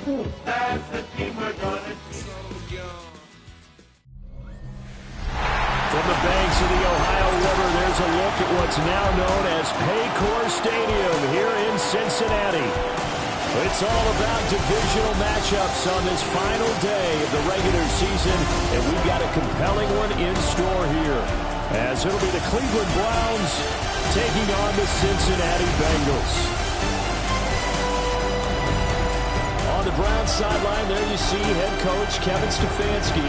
That's the team we're gonna so young. From the banks of the Ohio River, there's a look at what's now known as Paycor Stadium here in Cincinnati. It's all about divisional matchups on this final day of the regular season, and we've got a compelling one in store here, as it'll be the Cleveland Browns taking on the Cincinnati Bengals. On the Browns sideline, there you see head coach Kevin Stefanski.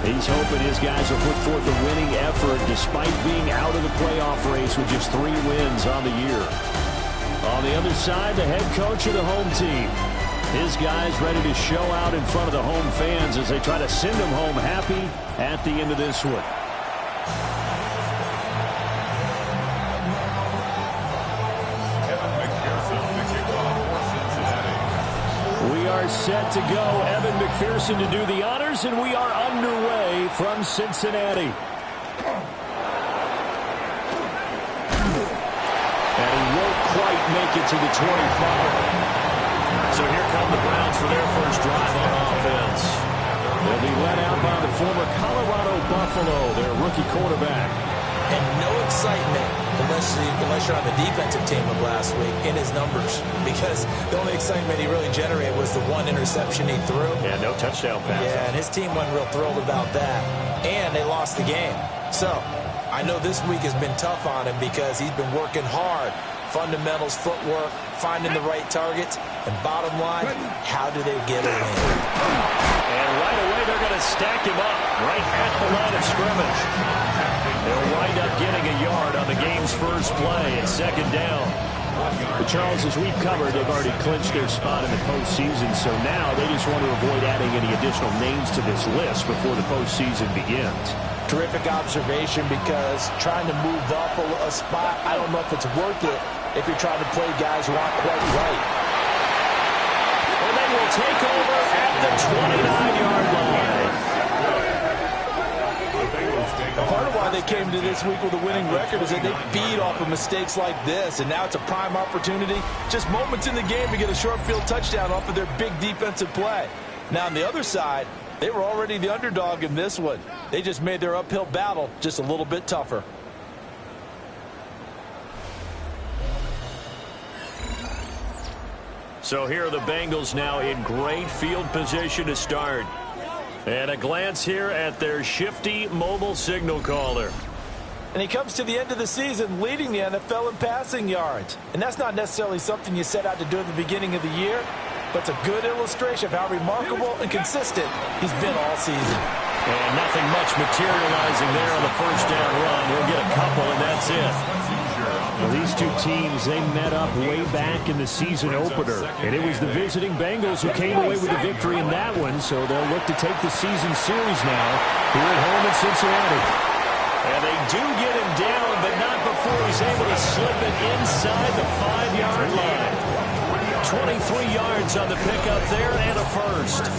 He's hoping his guys will put forth a winning effort despite being out of the playoff race with just 3 wins on the year. On the other side, the head coach of the home team. His guys ready to show out in front of the home fans as they try to send them home happy at the end of this one. We are set to go. Evan McPherson to do the honors, and we are underway from Cincinnati. And he won't quite make it to the 25. So here come the Browns for their first drive on offense. They'll be led out by the former Colorado Buffalo, their rookie quarterback. And no excitement unless you're on the defensive team of last week in his numbers, because the only excitement he really generated was the 1 interception he threw. Yeah, no touchdown pass. Yeah, and his team wasn't real thrilled about that. And they lost the game. So I know this week has been tough on him because he's been working hard. Fundamentals, footwork, finding the right targets, and bottom line, how do they get a win? And right away, they're going to stack him up right at the line of scrimmage. They'll wind up getting a yard on the game's first play at 2nd down. But Charles, as we've covered, they've already clinched their spot in the postseason, so now they just want to avoid adding any additional names to this list before the postseason begins. Terrific observation, because trying to move up a spot, I don't know if it's worth it if you're trying to play guys who aren't quite right. And they will take over at the 29-yard line. Part of why they came to this week with a winning record is that they feed off of mistakes like this, and now it's a prime opportunity, just moments in the game, to get a short field touchdown off of their big defensive play. Now on the other side, they were already the underdog in this one. They just made their uphill battle just a little bit tougher. So here are the Bengals now in great field position to start. And a glance here at their shifty mobile signal caller. And he comes to the end of the season leading the NFL in passing yards. And that's not necessarily something you set out to do at the beginning of the year, but it's a good illustration of how remarkable and consistent he's been all season. And nothing much materializing there on the first down run. We'll get a couple, and that's it. Well, these two teams, they met up way back in the season opener. And it was the visiting Bengals who came away with the victory in that one, so they'll look to take the season series now here at home in Cincinnati. And they do get him down, but not before he's able to slip it inside the 5-yard line. 23 yards on the pickup there and a first.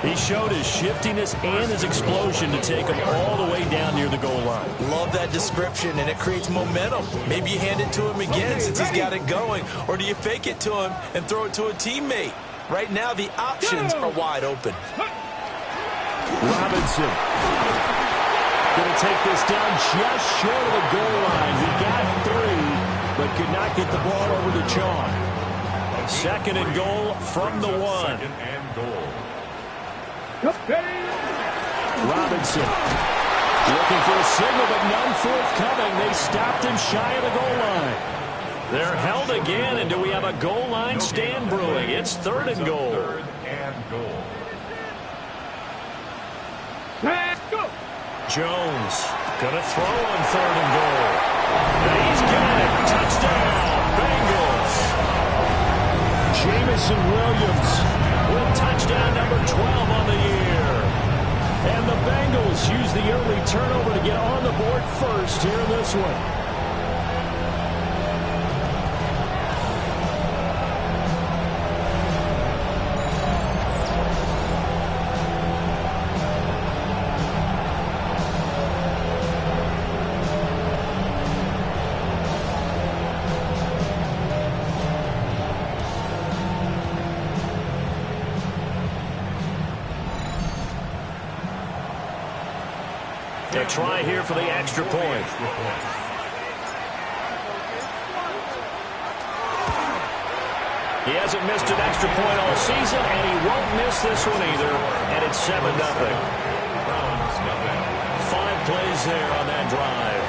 He showed his shiftiness and his explosion to take him all the way down near the goal line. Love that description, and it creates momentum. Maybe you hand it to him again since he's got it going, or do you fake it to him and throw it to a teammate? Right now, the options are wide open. Robinson going to take this down just short of the goal line. He got 3, but could not get the ball over the chalk. 2nd and goal from the 1. 2nd and goal. Robinson looking for a signal, but none forthcoming. They stopped him shy of the goal line. They're held again, and do we have a goal line stand brewing? It's 3rd and goal. 3rd and goal. Jones going to throw on 3rd and goal. And he's got it. Touchdown, Bengals. Jamison Williams with touchdown number 12 on the year. And the Bengals use the early turnover to get on the board first here in this one. A try here for the extra point. He hasn't missed an extra point all season, and he won't miss this one either. And it's 7-0. 5 plays there on that drive.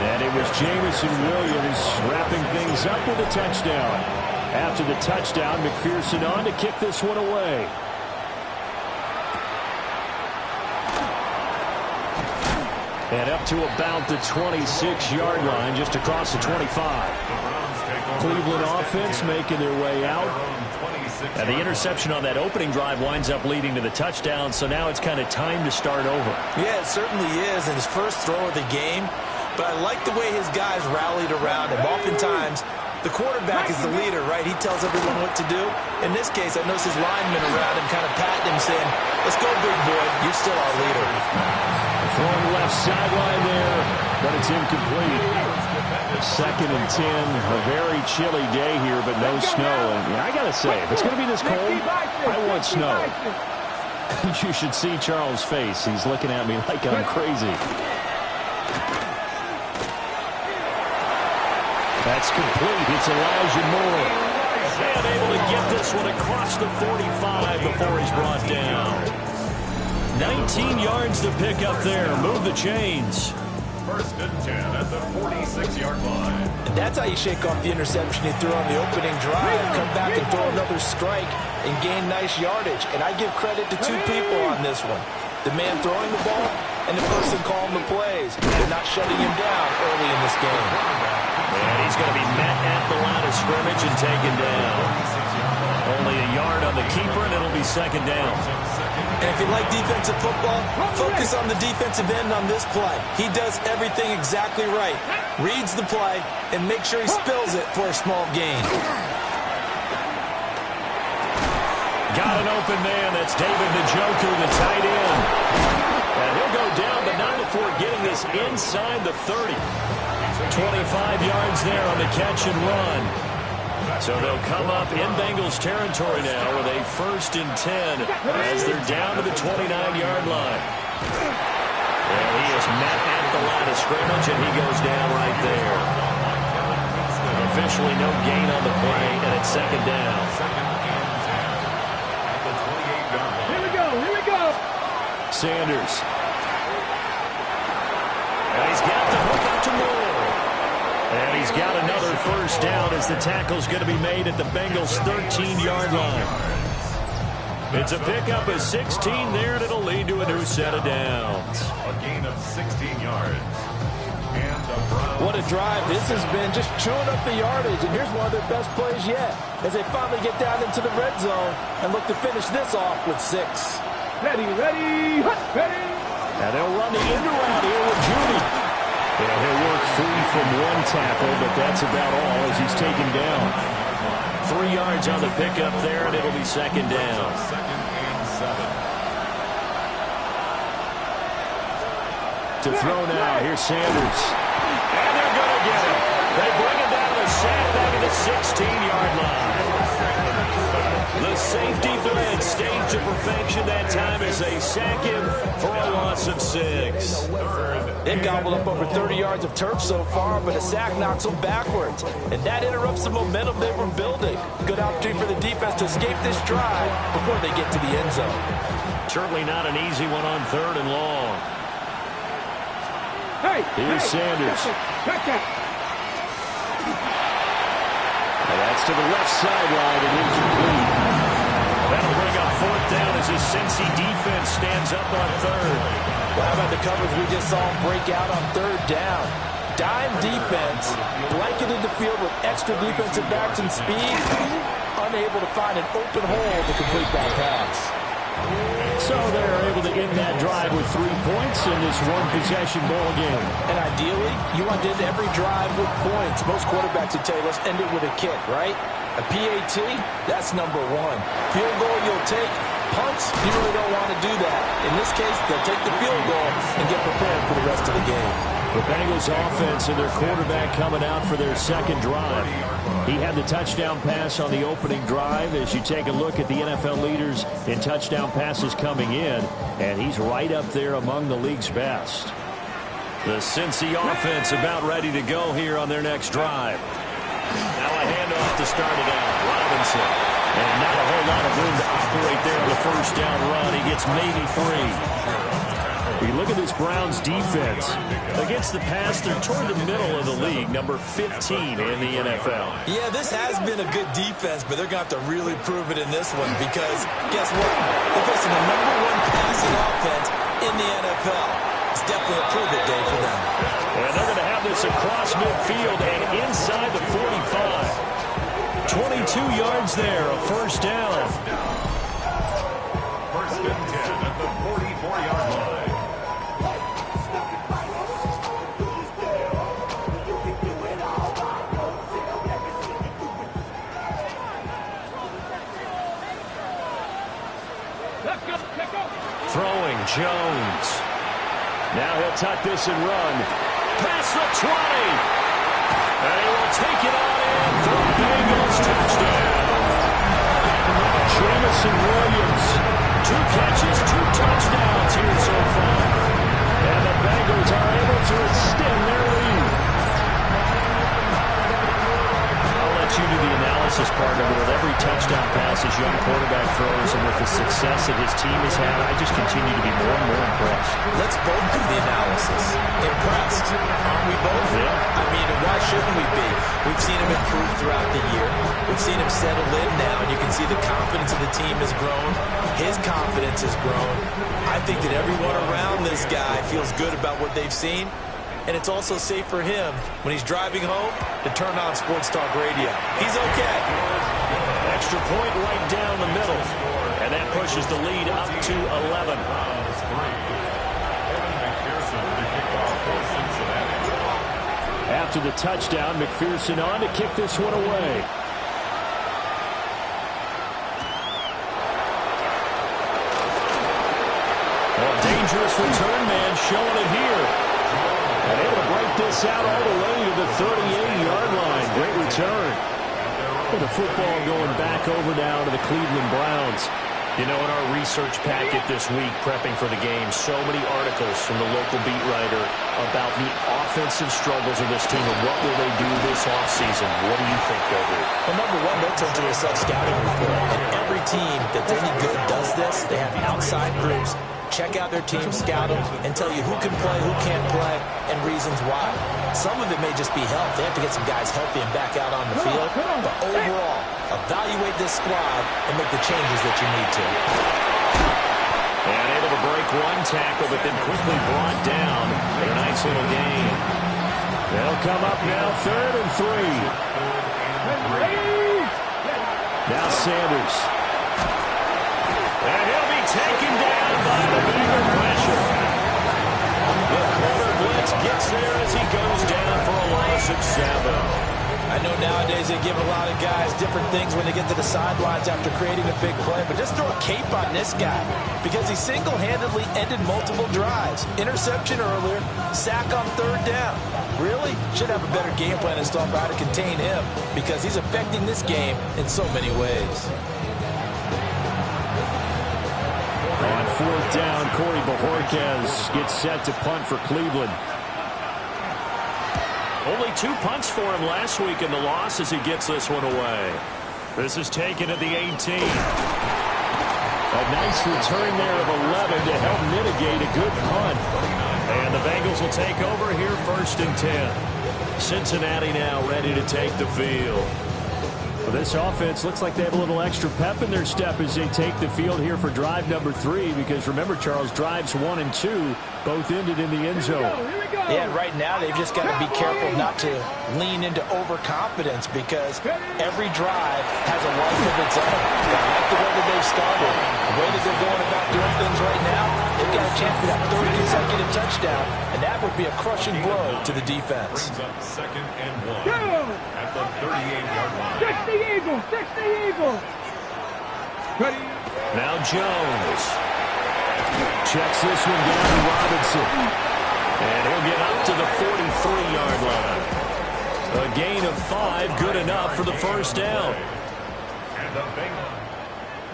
And it was Jamison Williams wrapping things up with a touchdown. After the touchdown, McPherson on to kick this one away. And up to about the 26-yard line, just across the 25. Cleveland offense making their way out. And the interception on that opening drive winds up leading to the touchdown, so now it's kind of time to start over. Yeah, it certainly is, and his first throw of the game. But I like the way his guys rallied around him. Oftentimes, the quarterback is the leader, right? He tells everyone what to do. In this case, I noticed his linemen around him kind of patting him, saying, "Let's go, big boy. You're still our leader." Throwing left sideline there, but it's incomplete. 2nd and 10, a very chilly day here, but no snow. And I got to say, if it's going to be this cold, I want snow. You should see Charles' face. He's looking at me like I'm crazy. That's complete. It's Elijah Moore. And able to get this one across the 45 before he's brought down. 19 yards to pick up there. Move the chains. 1st and 10 at the 46-yard line. And that's how you shake off the interception he threw on the opening drive. Come back and throw another strike and gain nice yardage. And I give credit to 2 people on this one. The man throwing the ball and the person calling the plays. They're not shutting him down early in this game. And he's going to be met at the line of scrimmage and taken down. Only a yard on the keeper, and it'll be 2nd down. And if you like defensive football, focus on the defensive end on this play. He does everything exactly right. Reads the play and makes sure he spills it for a small gain. Got an open man. That's David Njoku, the tight end. And he'll go down, but not before getting this inside the 30. 25 yards there on the catch and run. So they'll come up in Bengals territory now with a 1st and 10 as they're down to the 29-yard line. And he is met at the line of scrimmage, and he goes down right there. Officially no gain on the play, and it's 2nd down. Here we go. Sanders. And he's got the hook out to Moore. And he's got another 1st down as the tackle's going to be made at the Bengals' 13-yard line. It's a pickup of 16 there, and it'll lead to a new set of downs. A gain of 16 yards. And the Browns. What a drive this has been, just chewing up the yardage. And here's one of their best plays yet as they finally get down into the red zone and look to finish this off with 6. Ready. And they'll run the end around here with Judy. Yeah, he'll work free from one tackle, but that's about all as he's taken down. 3 yards on the pickup there, and it'll be 2nd down. 2nd and 7. To throw now, here's Sanders. And they're going to get it. They bring it down to sack back at the 16-yard line. The safety blitz staged to perfection that time as they sack him for a loss of 6. They've gobbled up over 30 yards of turf so far, but a sack knocks them backwards. And that interrupts the momentum they were building. Good opportunity for the defense to escape this drive before they get to the end zone. Certainly not an easy one on 3rd and long. Here's Sanders. And that's to the left sideline and incomplete. That'll bring up 4th down as his Cincy defense stands up on 3rd. Well, how about the coverage we just saw him break out on 3rd down? Dime defense, blanketed the field with extra defensive backs and speed, unable to find an open hole to complete that pass. So they're able to end that drive with 3 points in this one-possession ball game. And ideally, you want to end every drive with points. Most quarterbacks would tell you, let's end it with a kick, right? A PAT, that's number 1. Field goal you'll take. Punts, you really don't want to do that. In this case, they'll take the field goal and get prepared for the rest of the game. The Bengals offense and their quarterback coming out for their 2nd drive. He had the touchdown pass on the opening drive. As you take a look at the NFL leaders in touchdown passes coming in, and he's right up there among the league's best. The Cincy offense about ready to go here on their next drive. Now a handoff to start it out. Robinson. And not a whole lot of room to operate there on the first down run. He gets maybe 3. We look at this Browns defense. Against the pass, they're toward the middle of the league, number 15 in the NFL. Yeah, this has been a good defense, but they're going to have to really prove it in this one because, guess what? They're facing the number 1 passing offense in the NFL. It's definitely a prove-it day for them. And they're going to have this across midfield and inside the 45. 22 yards there, a first down. First and 10 at the 44-yard line. Throwing Jones. Now he'll tuck this and run. Past the 20. And he will take it on in for a Bengals touchdown. Jamison Williams. 2 catches, 2 touchdowns here so far. And the Bengals are able to extend their lead. I'll let you do the analysis part of it. With every touchdown pass his young quarterback throws and with the success that his team has had, I just continue to be more and more impressed. Let's both do the analysis. Impressed. Aren't we both? Yeah. I mean, why shouldn't we be? We've seen him improve throughout the year. We've seen him settle in now, and you can see the confidence of the team has grown. His confidence has grown. I think that everyone around this guy feels good about what they've seen. And it's also safe for him when he's driving home to turn on Sports Talk Radio. He's okay. Extra point right down the middle. And that pushes the lead up to 11. After the touchdown, McPherson on to kick this one away. A dangerous return man showing it here. And able to break this out all the way to the 38-yard line. Great return. And the football going back over now to the Cleveland Browns. You know, in our research packet this week, prepping for the game, so many articles from the local beat writer about the offensive struggles of this team and what will they do this offseason. What do you think they'll do? Well, number one, they'll turn to a self-scouting report. And every team that's any good does this. They have outside groups. Check out their team, scout them, and tell you who can play, who can't play, and reasons why. Some of it may just be health. They have to get some guys healthy and back out on the field. But overall, evaluate this squad and make the changes that you need to. And able to break one tackle, but then quickly brought down in a nice little gain. They'll come up now, 3rd and 3. Now Sanders. And he'll be taken down by the bigger pressure. The corner blitz gets there as he goes down for a loss of 7. I know nowadays they give a lot of guys different things when they get to the sidelines after creating a big play, but just throw a cape on this guy because he single-handedly ended multiple drives. Interception earlier, sack on 3rd down. Really? Should have a better game plan and stuff how to contain him because he's affecting this game in so many ways. On 4th down, Corey Bojorquez gets set to punt for Cleveland. Only 2 punts for him last week in the loss as he gets this one away. This is taken at the 18. A nice return there of 11 to help mitigate a good punt. And the Bengals will take over here 1st and 10. Cincinnati now ready to take the field. Well, this offense looks like they have a little extra pep in their step as they take the field here for drive number 3. Because remember, Charles, drives 1 and 2 both ended in the end zone. Yeah, right now they've just got to be careful not to lean into overconfidence because every drive has a life of its own. I like the way that they've started. The way that they're going about doing things right now, they've got a chance for that 3rd consecutive touchdown, and that would be a crushing blow to the defense. Brings up 2nd and 1 at the 38-yard line. Fix the Eagles! Fix the Eagles! Ready? Now Jones. Checks this one down to Robinson. And he'll get up to the 43-yard line. A gain of 5, good enough for the 1st down. And the Bengals.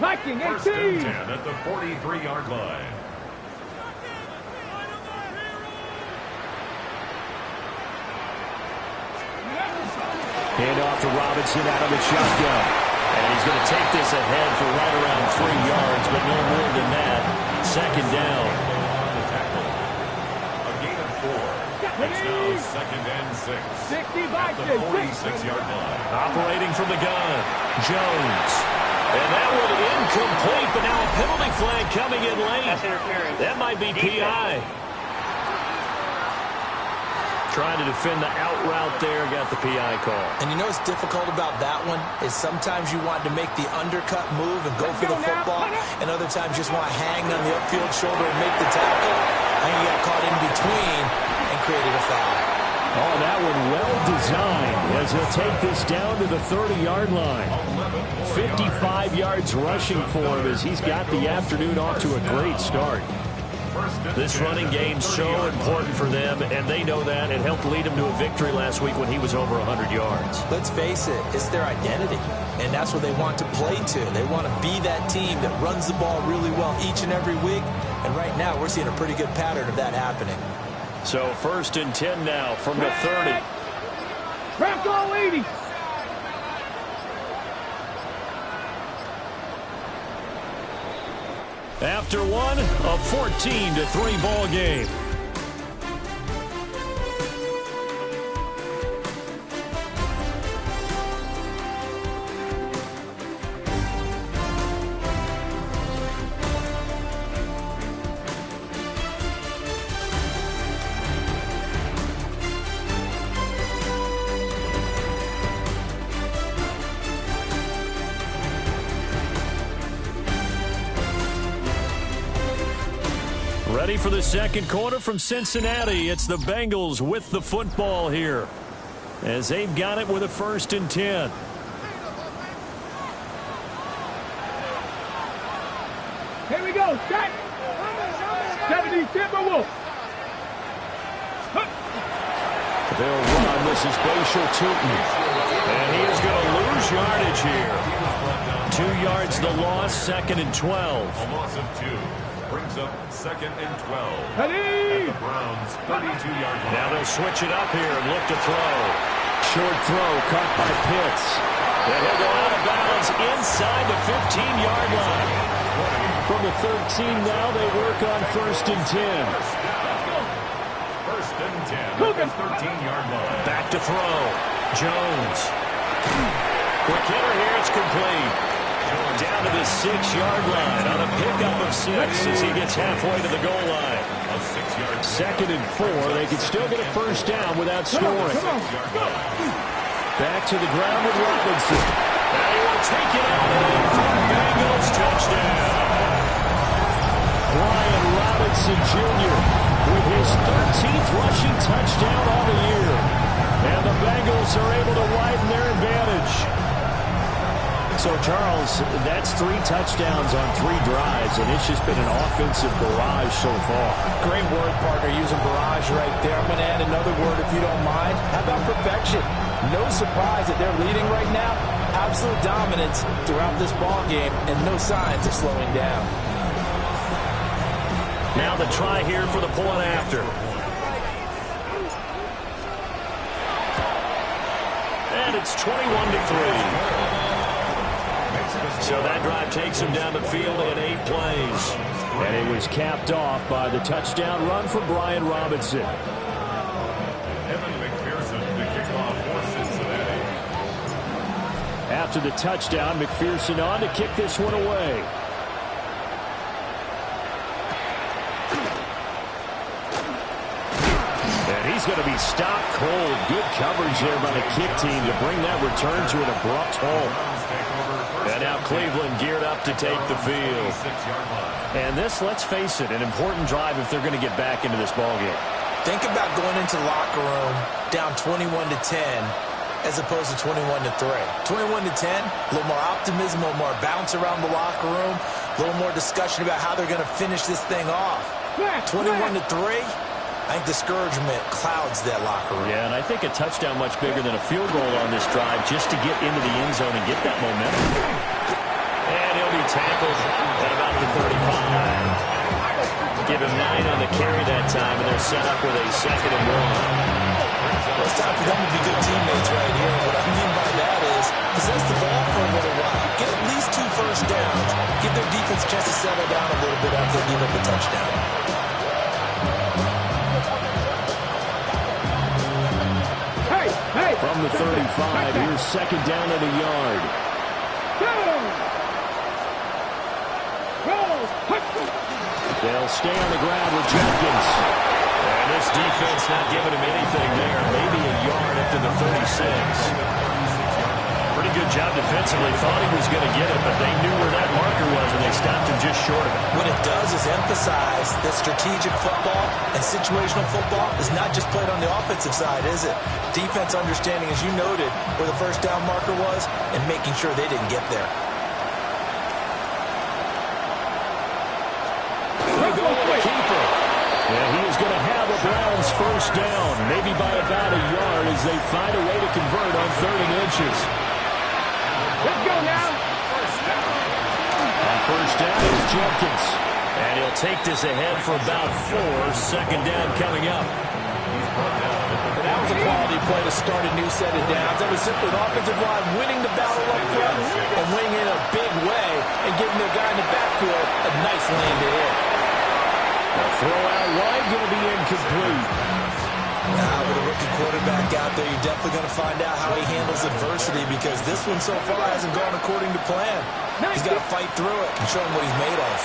Viking 18! 1st and 10 at the 43-yard line. Hand off to Robinson out of the shotgun. And he's going to take this ahead for right around 3 yards, but no more than that. Second down. A gain of 4. It's now second and 6. 65 at the 46-yard line. Operating from the gun, Jones. And that one incomplete, but now a penalty flag coming in late. That might be PI. Trying to defend the out route there, got the PI call. And you know what's difficult about that one is sometimes you want to make the undercut move and go for the football, and other times you just want to hang on the upfield shoulder and make the tackle. And you got caught in between and created a foul. Oh, that one well designed as he'll take this down to the 30-yard line. 55 yards rushing for him as he's got the afternoon off to a great start. This running game's so important for them, and they know that. It helped lead him to a victory last week when he was over 100 yards. Let's face it, it's their identity, and that's what they want to play to. They want to be that team that runs the ball really well each and every week, and right now we're seeing a pretty good pattern of that happening. So first and 10 now from the 30. Crack all 80. After one, a 14-3 ball game. Ready for the second quarter from Cincinnati. It's the Bengals with the football here as they've got it with a first and 10. Here we go. Set. 70 Timberwolves. They'll run. This is Bashal Tootin. And he is going to lose yardage here. 2 yards the loss, second and 12. A loss of 2. Brings up second and 12. Ready? At the Browns' 32-yard line. Now they'll switch it up here and look to throw. Short throw caught by Pitts. And he'll go out of bounds inside the 15-yard line. From the 13 now, they work on first and 10. First and 10 at the 13-yard line. Back to throw. Jones. Quick hitter here, it's complete. Down to the 6-yard line on a pickup of 6 as he gets halfway to the goal line. A 6-yard Second and 4. They can still get a first down without scoring. Back to the ground with Robinson. Now he will take it all in for the Bengals touchdown. Brian Robinson Jr. with his 13th rushing touchdown on the year. And the Bengals are able to widen their advantage. So, Charles, that's 3 touchdowns on 3 drives, and it's just been an offensive barrage so far. Great word, partner, using barrage right there. I'm going to add another word if you don't mind. How about perfection? No surprise that they're leading right now. Absolute dominance throughout this ball game, and no signs of slowing down. Now the try here for the point after. And it's 21-3. So that drive takes him down the field in 8 plays. And it was capped off by the touchdown run from Brian Robinson. Evan McPherson to kick off for Cincinnati. After the touchdown, McPherson on to kick this one away. And he's going to be stopped cold. Good coverage there by the kick team to bring that return to an abrupt halt. And now Cleveland geared up to take the field. And this, let's face it, an important drive if they're going to get back into this ballgame. Think about going into the locker room down 21-10 as opposed to 21-3. 21-10, a little more optimism, a little more bounce around the locker room, a little more discussion about how they're going to finish this thing off. 21-3, I think discouragement clouds that locker room. Yeah, and I think a touchdown much bigger than a field goal on this drive just to get into the end zone and get that momentum. And he'll be tackled at about the 35. Give him 9 on the carry that time, and they're set up with a second and 1. Let's it's time for them to be good teammates right here. And what I mean by that is possess the ball for a little while. Get at least 2 first downs. Give their defense a chance to settle down a little bit after they give up a touchdown. From the 35, here's second down and a yard. They'll stay on the ground with Jenkins. And this defense not giving him anything there. Maybe a yard after the 36. Pretty good job defensively. Thought he was going to get it, but they knew where that marker was, and they stopped him just short of it. What it does is emphasize that strategic football and situational football is not just played on the offensive side, is it? Defense understanding, as you noted, where the first down marker was and making sure they didn't get there. They go with the keeper. And he is going to have a Browns first down, maybe by about a yard as they find a way to convert on 3rd and inches. Let's go now. On first down is Jenkins. And he'll take this ahead for about 4. Second down coming up. That was a quality play to start a new set of downs. That was simply an offensive line winning the battle up front and winning in a big way and giving their guy in the backfield a nice lane to hit. A throw out wide, going to be incomplete. Now, with a rookie quarterback out there, you're definitely going to find out how he handles adversity because this one so far hasn't gone according to plan. He's got to fight through it and show him what he's made of.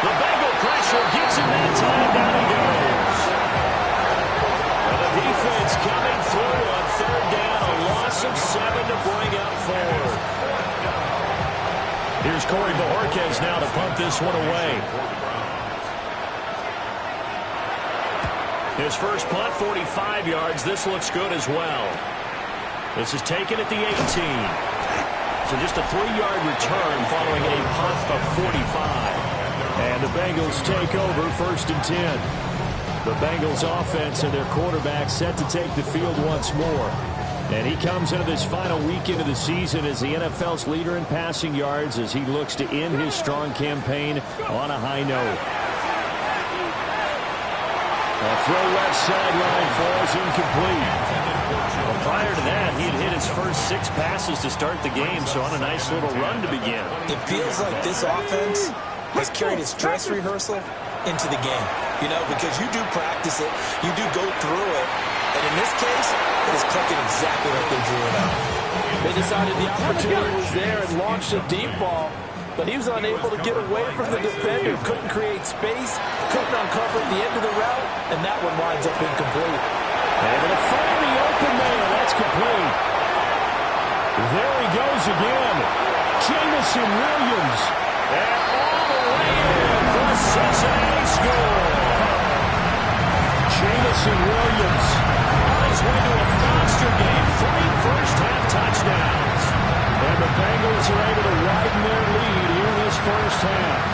The Bengal pressure gets him that time. Down he goes. And the defense coming through on 3rd down. A loss of 7 to bring up 4. Here's Corey Bojorquez now to punt this one away. His first punt, 45 yards. This looks good as well. This is taken at the 18. So just a 3-yard return following a punt of 45. And the Bengals take over 1st and 10. The Bengals offense and their quarterback set to take the field once more. And he comes into this final weekend of the season as the NFL's leader in passing yards as he looks to end his strong campaign on a high note. A throw left sideline falls incomplete. Well, prior to that, he had hit his first 6 passes to start the game, so on a nice little run to begin. It feels like this offense has carried its dress rehearsal into the game. You know, because you do practice it, you do go through it, and in this case, it is clicking exactly like they drew it out. They decided the opportunity was there and launched a deep ball, but he was unable to get away from the defender, couldn't create space, couldn't uncover the end of the route, and that one winds up incomplete. And going to find the open man. That's complete. There he goes again. Jamison Williams. And all the way in for a Cincinnati score. Jamison Williams on his way to a monster game. 3 first-half touchdowns. And the Bengals are able to widen their lead here in this first half.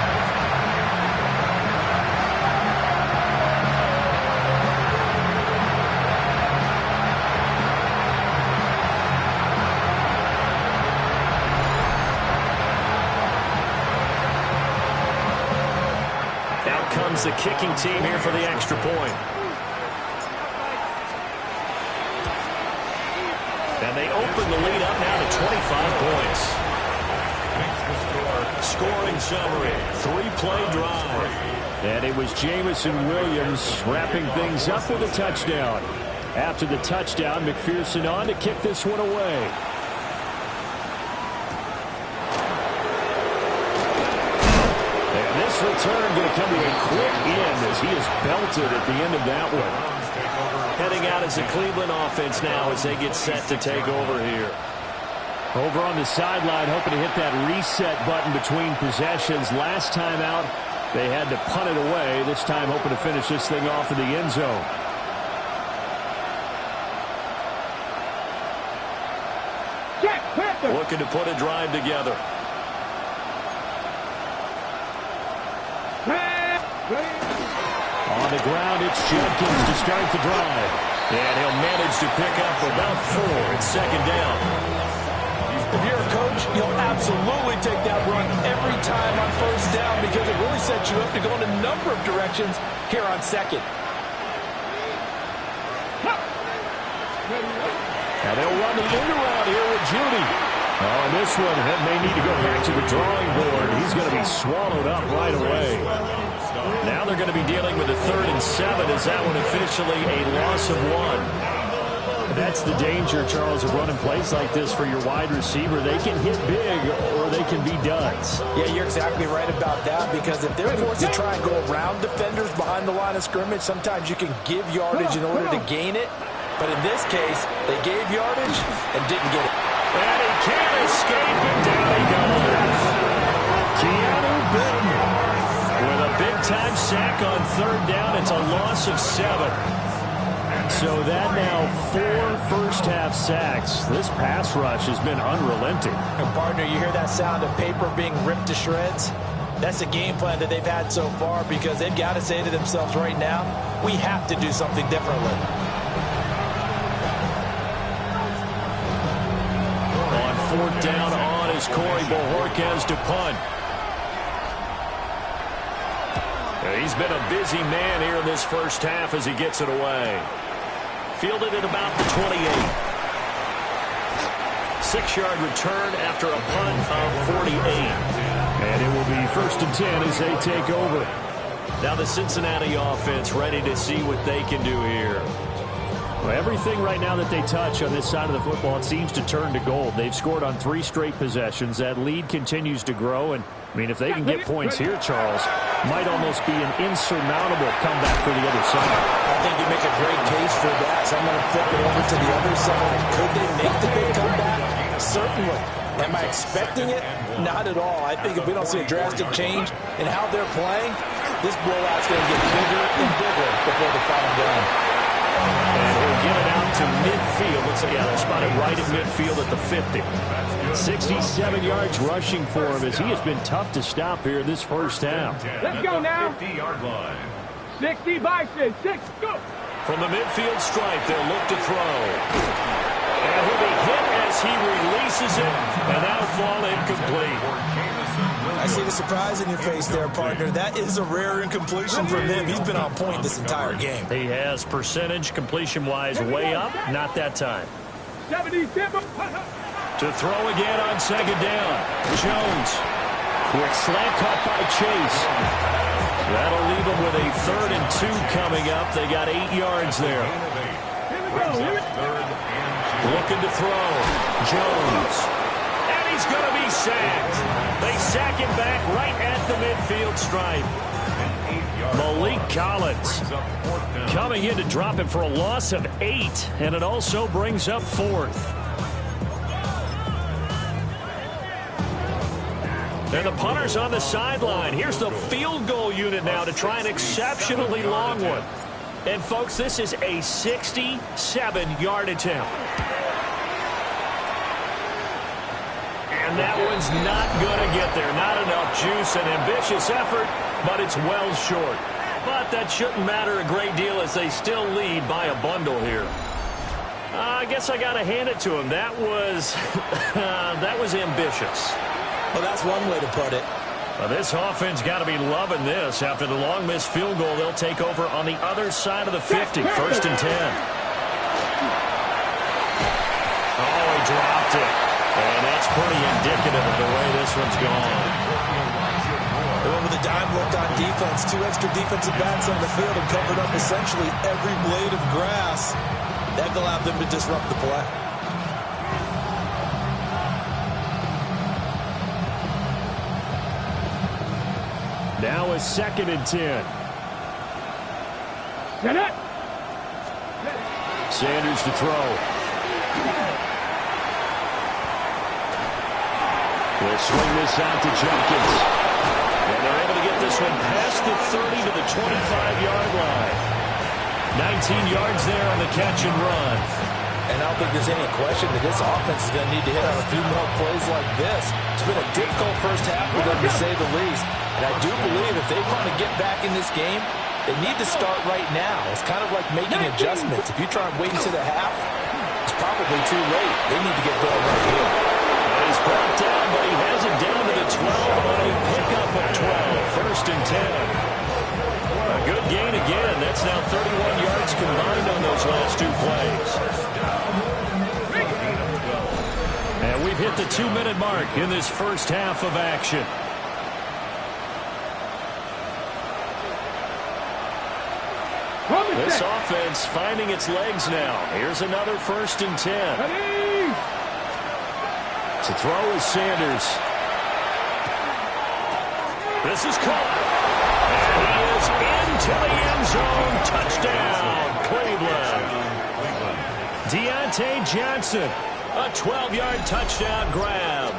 Out comes the kicking team here for the extra point. And they open the lead up now to 25 points. Scoring summary, 3-play drive. And it was Jamison Williams wrapping things up with a touchdown. After the touchdown, McPherson on to kick this one away. And this return going to come to a quick end as he is belted at the end of that one. Heading out as a Cleveland offense now as they get set to take over here. Over on the sideline, hoping to hit that reset button between possessions. Last time out, they had to punt it away. This time, hoping to finish this thing off in the end zone. Looking to put a drive together. On the ground, it's Jenkins to start the drive. And he'll manage to pick up about 4. It's second down. If you're a coach, you'll absolutely take that run every time on first down because it really sets you up to go in a number of directions here on second. they'll run the end around here with Judy. On this one, that may need to go back to the drawing board. He's going to be swallowed up right away. Now they're going to be dealing with a 3rd and 7. Is that one officially a loss of 1? That's the danger, Charles, of running plays like this for your wide receiver. They can hit big or they can be duds. Yeah, you're exactly right about that, because if they're forced to try and go around defenders behind the line of scrimmage, sometimes you can give yardage in order to gain it. But in this case, they gave yardage and didn't get it. And he can't escape, and down he goes. Keanu Benton with a big-time sack on 3rd down. It's a loss of 7. So that now 4 first-half sacks. This pass rush has been unrelenting. And partner, you hear that sound of paper being ripped to shreds? That's the game plan that they've had so far, because they've got to say to themselves right now, we have to do something differently. On 4th down on is Corey Bojorquez to punt. He's been a busy man here in this first half as he gets it away. Fielded at about the 28. 6-yard return after a punt of 48. And it will be 1st and 10 as they take over. Now the Cincinnati offense ready to see what they can do here. Well, everything right now that they touch on this side of the football, it seems to turn to gold. They've scored on 3 straight possessions. That lead continues to grow. And, I mean, if they can get points here, Charles, might almost be an insurmountable comeback for the other side. I think you make a great case for that. So I'm going to flip it over to the other side. Could they make the big comeback? Certainly. Am I expecting it? Not at all. I think if we don't see a drastic change in how they're playing, this blowout's going to get bigger and bigger before the final down. And he'll get it out to midfield. Looks like, yeah, they'll spot it right at midfield at the 50. 67 yards rushing for him as he has been tough to stop here in this first half. Let's go now. 50-yard line. 60 by 6. Go. From the midfield stripe, they'll look to throw. And he'll be hit as he releases it, and that'll fall incomplete. I see the surprise in your face there, partner. That is a rare incompletion from him. He's been on point this entire game. He has percentage completion-wise way up. Not that time. 77. To throw again on 2nd down. Jones. Quick slant caught by Chase. That'll leave them with a 3rd and 2 coming up. They got 8 yards there. Looking to throw. Jones. And he's going to be sacked. They sack him back right at the midfield stripe. Malik Collins coming in to drop him for a loss of 8. And it also brings up 4th. And the punter's on the sideline. Here's the field goal unit now to try an exceptionally long one. And, folks, this is a 67-yard attempt. And that one's not going to get there. Not enough juice. An ambitious effort, but it's well short. But that shouldn't matter a great deal as they still lead by a bundle here. I guess I got to hand it to him. That was, that was ambitious. Well, that's one way to put it. Well, this offense got to be loving this. After the long missed field goal, they'll take over on the other side of the 50. 1st and 10. Oh, he dropped it. And that's pretty indicative of the way this one's gone. They went with a dime look on defense. 2 extra defensive backs on the field and covered up essentially every blade of grass. That allowed them to disrupt the play. Now a 2nd and 10. Get it. Sanders to throw. We'll swing this out to Jenkins. And they're able to get this one past the 30 to the 25-yard line. 19 yards there on the catch and run. And I don't think there's any question that this offense is going to need to hit on a few more plays like this. It's been a difficult first half for them, to say the least. And I do believe if they want to get back in this game, they need to start right now. It's kind of like making adjustments. If you try and wait until the half, it's probably too late. They need to get going right here. He's brought down, but he has it down to the 12 on a pickup of 12. 1st and 10. A good gain again. That's now 31 yards combined on those last 2 plays. We've hit the 2-minute mark in this first half of action. This offense finding its legs now. Here's another 1st and 10. Ready? To throw is Sanders. This is caught. And he is into the end zone. Touchdown, Cleveland. Deontay Johnson, a 12-yard touchdown grab.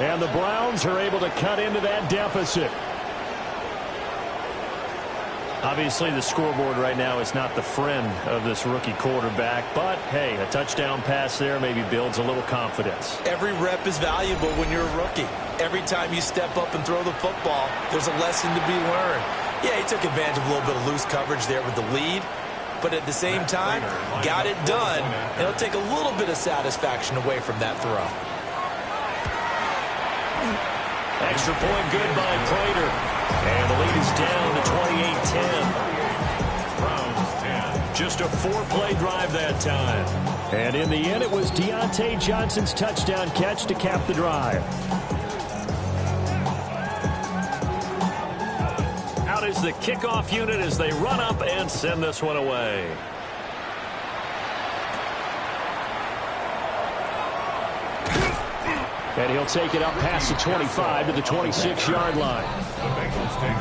And the Browns are able to cut into that deficit. Obviously, the scoreboard right now is not the friend of this rookie quarterback. But, hey, a touchdown pass there maybe builds a little confidence. Every rep is valuable when you're a rookie. Every time you step up and throw the football, there's a lesson to be learned. Yeah, he took advantage of a little bit of loose coverage there with the lead. But at the same time, got it done. And it'll take a little bit of satisfaction away from that throw. Extra point good by Prater. And the lead is down to 28-10. Browns 10. Just a 4-play drive that time. And in the end, it was Deontay Johnson's touchdown catch to cap the drive. Out is the kickoff unit as they run up and send this one away. And he'll take it up past the 25 to the 26-yard line.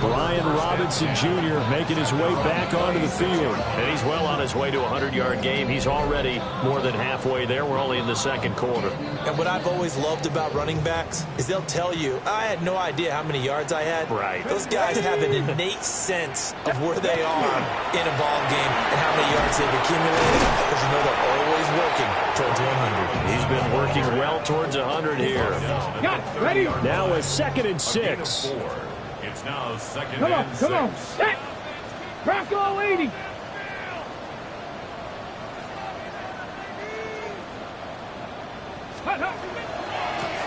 Brian Robinson Jr. making his way back onto the field. And he's well on his way to a 100-yard game. He's already more than halfway there. We're only in the second quarter. And what I've always loved about running backs is they'll tell you, I had no idea how many yards I had. Right. Those guys have an innate sense of where they are in a ball game and how many yards they've accumulated, because you know they're always working towards 100. He's been working well towards 100 here. Got it. Ready? Now a 2nd and 6. It's now 2nd Come on, and 6. come on. Set. Bronco 80.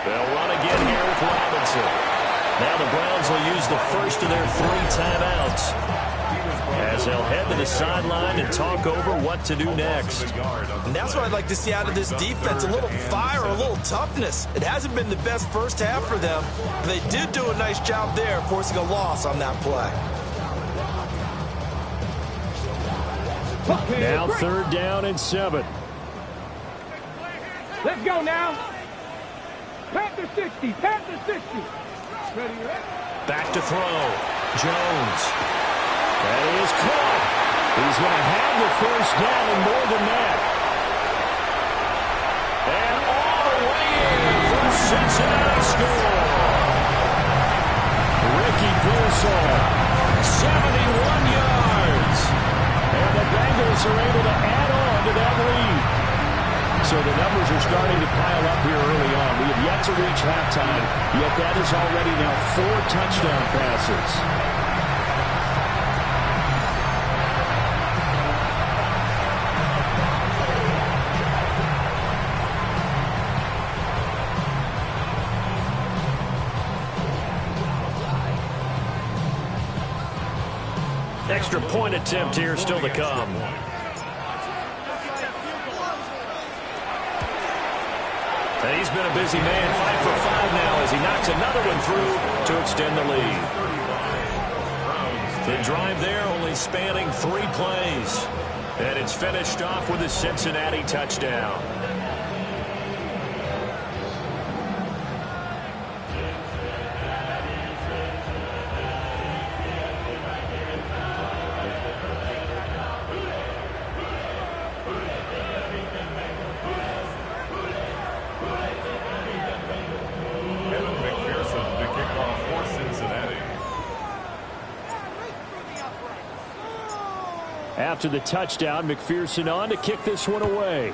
They'll run again here with Robinson. Now the Browns will use the first of their 3 timeouts, as they'll head to the sideline and talk over what to do next. And that's what I'd like to see out of this defense, a little fire, a little toughness. It hasn't been the best first half for them, but they did do a nice job there, forcing a loss on that play. Okay, Now break. 3rd down and 7. Let's go now. Panther 60. Panther 60. Ready, ready? Back to throw. Jones. That is caught. He's going to have the first down and more than that. And all the way in for a Cincinnati score. Ricky Pearsall, 71 yards. And the Bengals are able to add on to that lead. So the numbers are starting to pile up here early on. We have yet to reach halftime, yet that is already now 4 touchdown passes. Extra point attempt here still to come. And he's been a busy man, 5 for 5 now as he knocks another one through to extend the lead. The drive there only spanning 3 plays. And it's finished off with a Cincinnati touchdown. After the touchdown, McPherson on to kick this one away.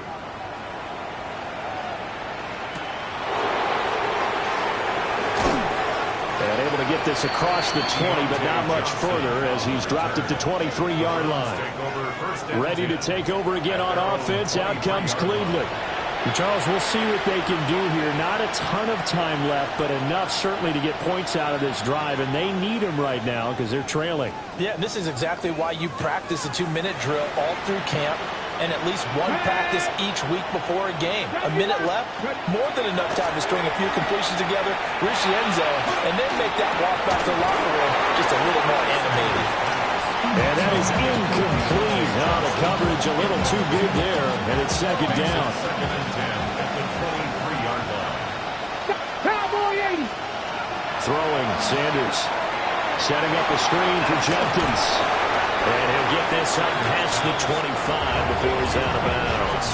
And able to get this across the 20, but not much further as he's dropped it to 23-yard line. Ready to take over again on offense. Out comes Cleveland. And Charles, we'll see what they can do here. Not a ton of time left, but enough certainly to get points out of this drive, and they need them right now because they're trailing. Yeah, this is exactly why you practice a 2-minute drill all through camp. and at least one practice each week before a game. A minute left, more than enough time to string a few completions together, reach the end zone, and then make that walk back to the locker room just a little more animated. And that is incomplete. Now the coverage a little too good there, and it's second down. Second and 10 at the 23-yard line. Cowboy 80. Throwing, Sanders. Setting up a screen for Jenkins. And he'll get this up past the 25 before he's out of bounds.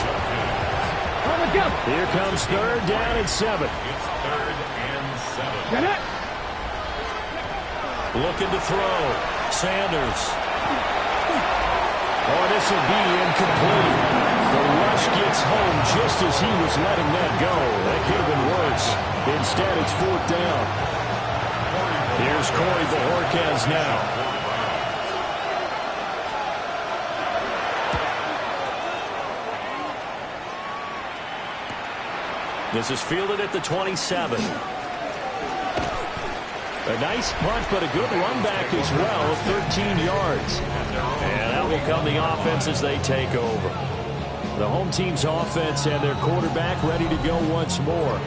On the jump. Here comes third down and 7. It's third and 7. Get it. Looking to throw. Sanders. Oh, this will be incomplete. The rush gets home just as he was letting that go. That could have been worse. Instead, it's fourth down. Here's Corey Bojorquez now. This is fielded at the 27. A nice punt, but a good run back as well, 13 yards. And out will come the offense as they take over. The home team's offense and their quarterback ready to go once more.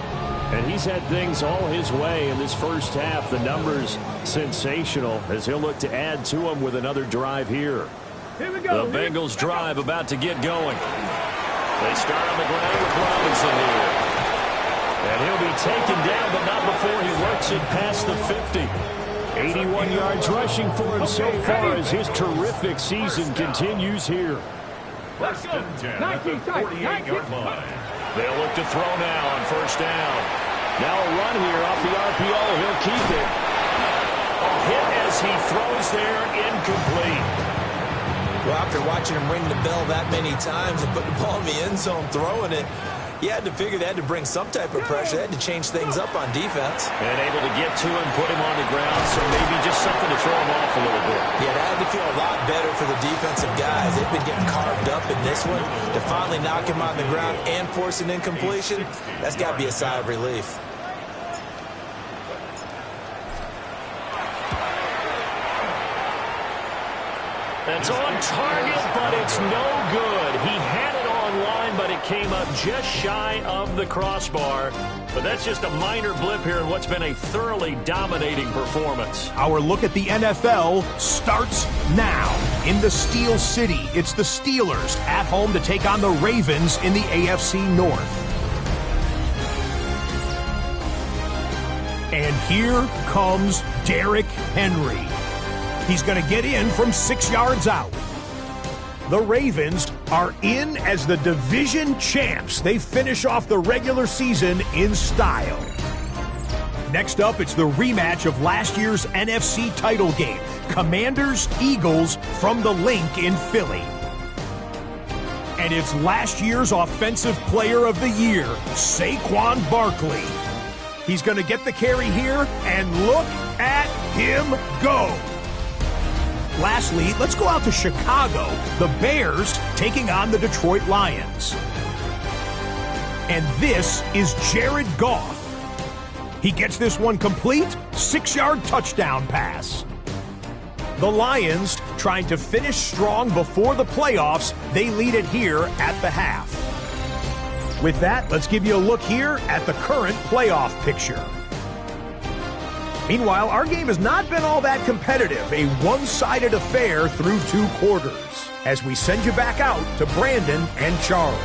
And he's had things all his way in this first half. The numbers sensational as he'll look to add to them with another drive here. Here we go. The Bengals drive about to get going. They start on the ground with Robinson here. And he'll be taken down, but not before he works it past the 50. 81 yards rushing for him so far as his terrific season continues here. First and 10 at the 48-yard line. They'll look to throw now on first down. Now a run here off the RPO. He'll keep it. A hit as he throws there, incomplete. Well, after watching him ring the bell that many times and put the ball in the end zone throwing it, you had to figure they had to bring some type of pressure. They had to change things up on defense. And able to get to him, put him on the ground, so maybe just something to throw him off a little bit. Yeah, that had to feel a lot better for the defensive guys. They've been getting carved up in this one. To finally knock him on the ground and force an incompletion, that's got to be a sigh of relief. That's on target, but it's no good. He had it online, but it came up just shy of the crossbar. But that's just a minor blip here in what's been a thoroughly dominating performance. Our look at the NFL starts now. In the Steel City, it's the Steelers at home to take on the Ravens in the AFC North. And here comes Derrick Henry. He's going to get in from 6 yards out. The Ravens are in as the division champs. They finish off the regular season in style. Next up, it's the rematch of last year's NFC title game. Commanders-Eagles from the Link in Philly. And it's last year's Offensive Player of the Year, Saquon Barkley. He's going to get the carry here, and look at him go. Lastly, let's go out to Chicago. The Bears taking on the Detroit Lions. And this is Jared Goff. He gets this one complete, 6-yard touchdown pass. The Lions trying to finish strong before the playoffs. They lead it here at the half. With that, let's give you a look here at the current playoff picture. Meanwhile, our game has not been all that competitive, a one-sided affair through 2 quarters, as we send you back out to Brandon and Charles.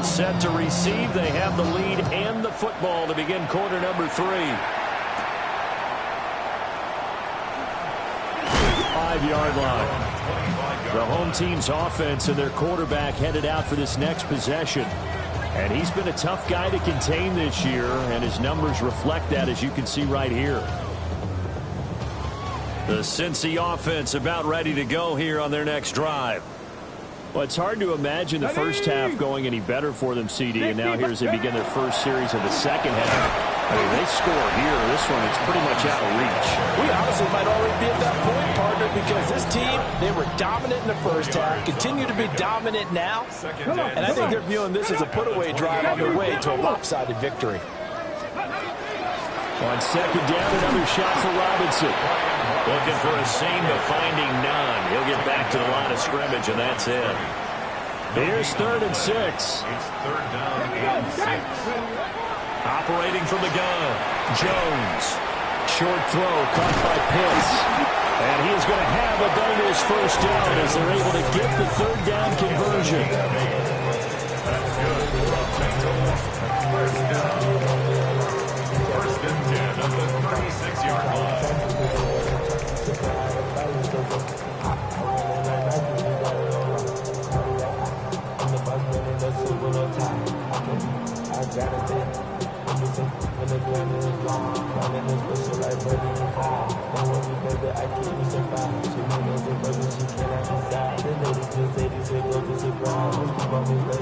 Set to receive. They have the lead and the football to begin quarter number 3. 5-yard line. The home team's offense and their quarterback headed out for this next possession. And he's been a tough guy to contain this year, and his numbers reflect that, as you can see right here. The Cincy offense about ready to go here on their next drive. Well, it's hard to imagine the first half going any better for them, CD, and now here as they begin their first series of the second half. I mean, they score here. This one, it's pretty much out of reach. We honestly might already be at that point, partner, because this team, they were dominant in the first half, continue to be dominant now, and I think they're viewing this as a put-away drive on their way to a lopsided victory. On second down, another shot for Robinson. Looking for a seam, but finding none. He'll get back to the line of scrimmage, and that's it. Here's 3rd and 6. It's 3rd down and 6. Operating from the gun, Jones. Short throw caught by Pitts. And he is going to have a Bengals first down as they're able to get the 3rd down conversion. That's good. First down. 1st and 10 on the 36-yard line.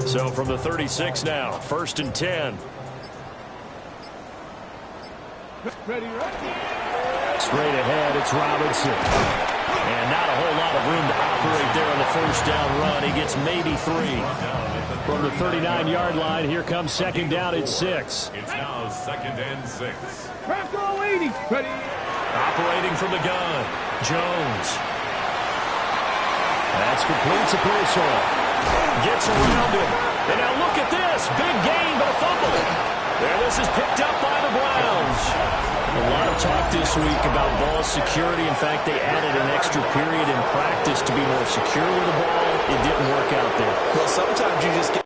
So from the 36 now, 1st and 10. Straight ahead, it's Robinson. And not a whole lot of room to operate there on the first down run. He gets maybe 3. From the 39-yard line, here comes 2nd down at 6. It's now 2nd and 6. Operating from the gun, Jones. That's complete to Pearsall. Gets around him. And now look at this. Big gain, but a fumble. There, this is picked up by the Browns. A lot of talk this week about ball security. In fact, they added an extra period in practice to be more secure with the ball. It didn't work out there. Well, sometimes you just get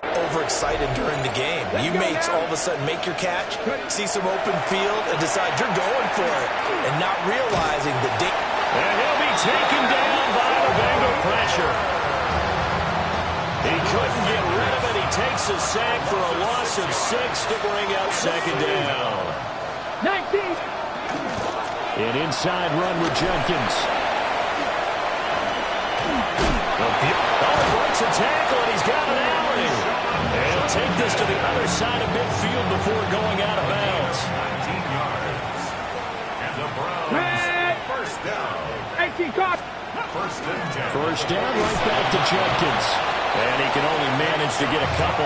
overexcited during the game. You may all of a sudden make your catch, see some open field, and decide you're going for it, and not realizing the and he'll be taken down by the Bengal pressure. He couldn't get rid of it. He takes a sack for a loss of 6 to bring up 2nd down. 19. An inside run with Jenkins. Breaks a tackle, and he's got an alley. And he'll take this to the other side of midfield before going out of bounds. 19 yards. And the Browns, first down. 18 caught. 1st and 10. First down, right back to Jenkins. And he can only manage to get a couple.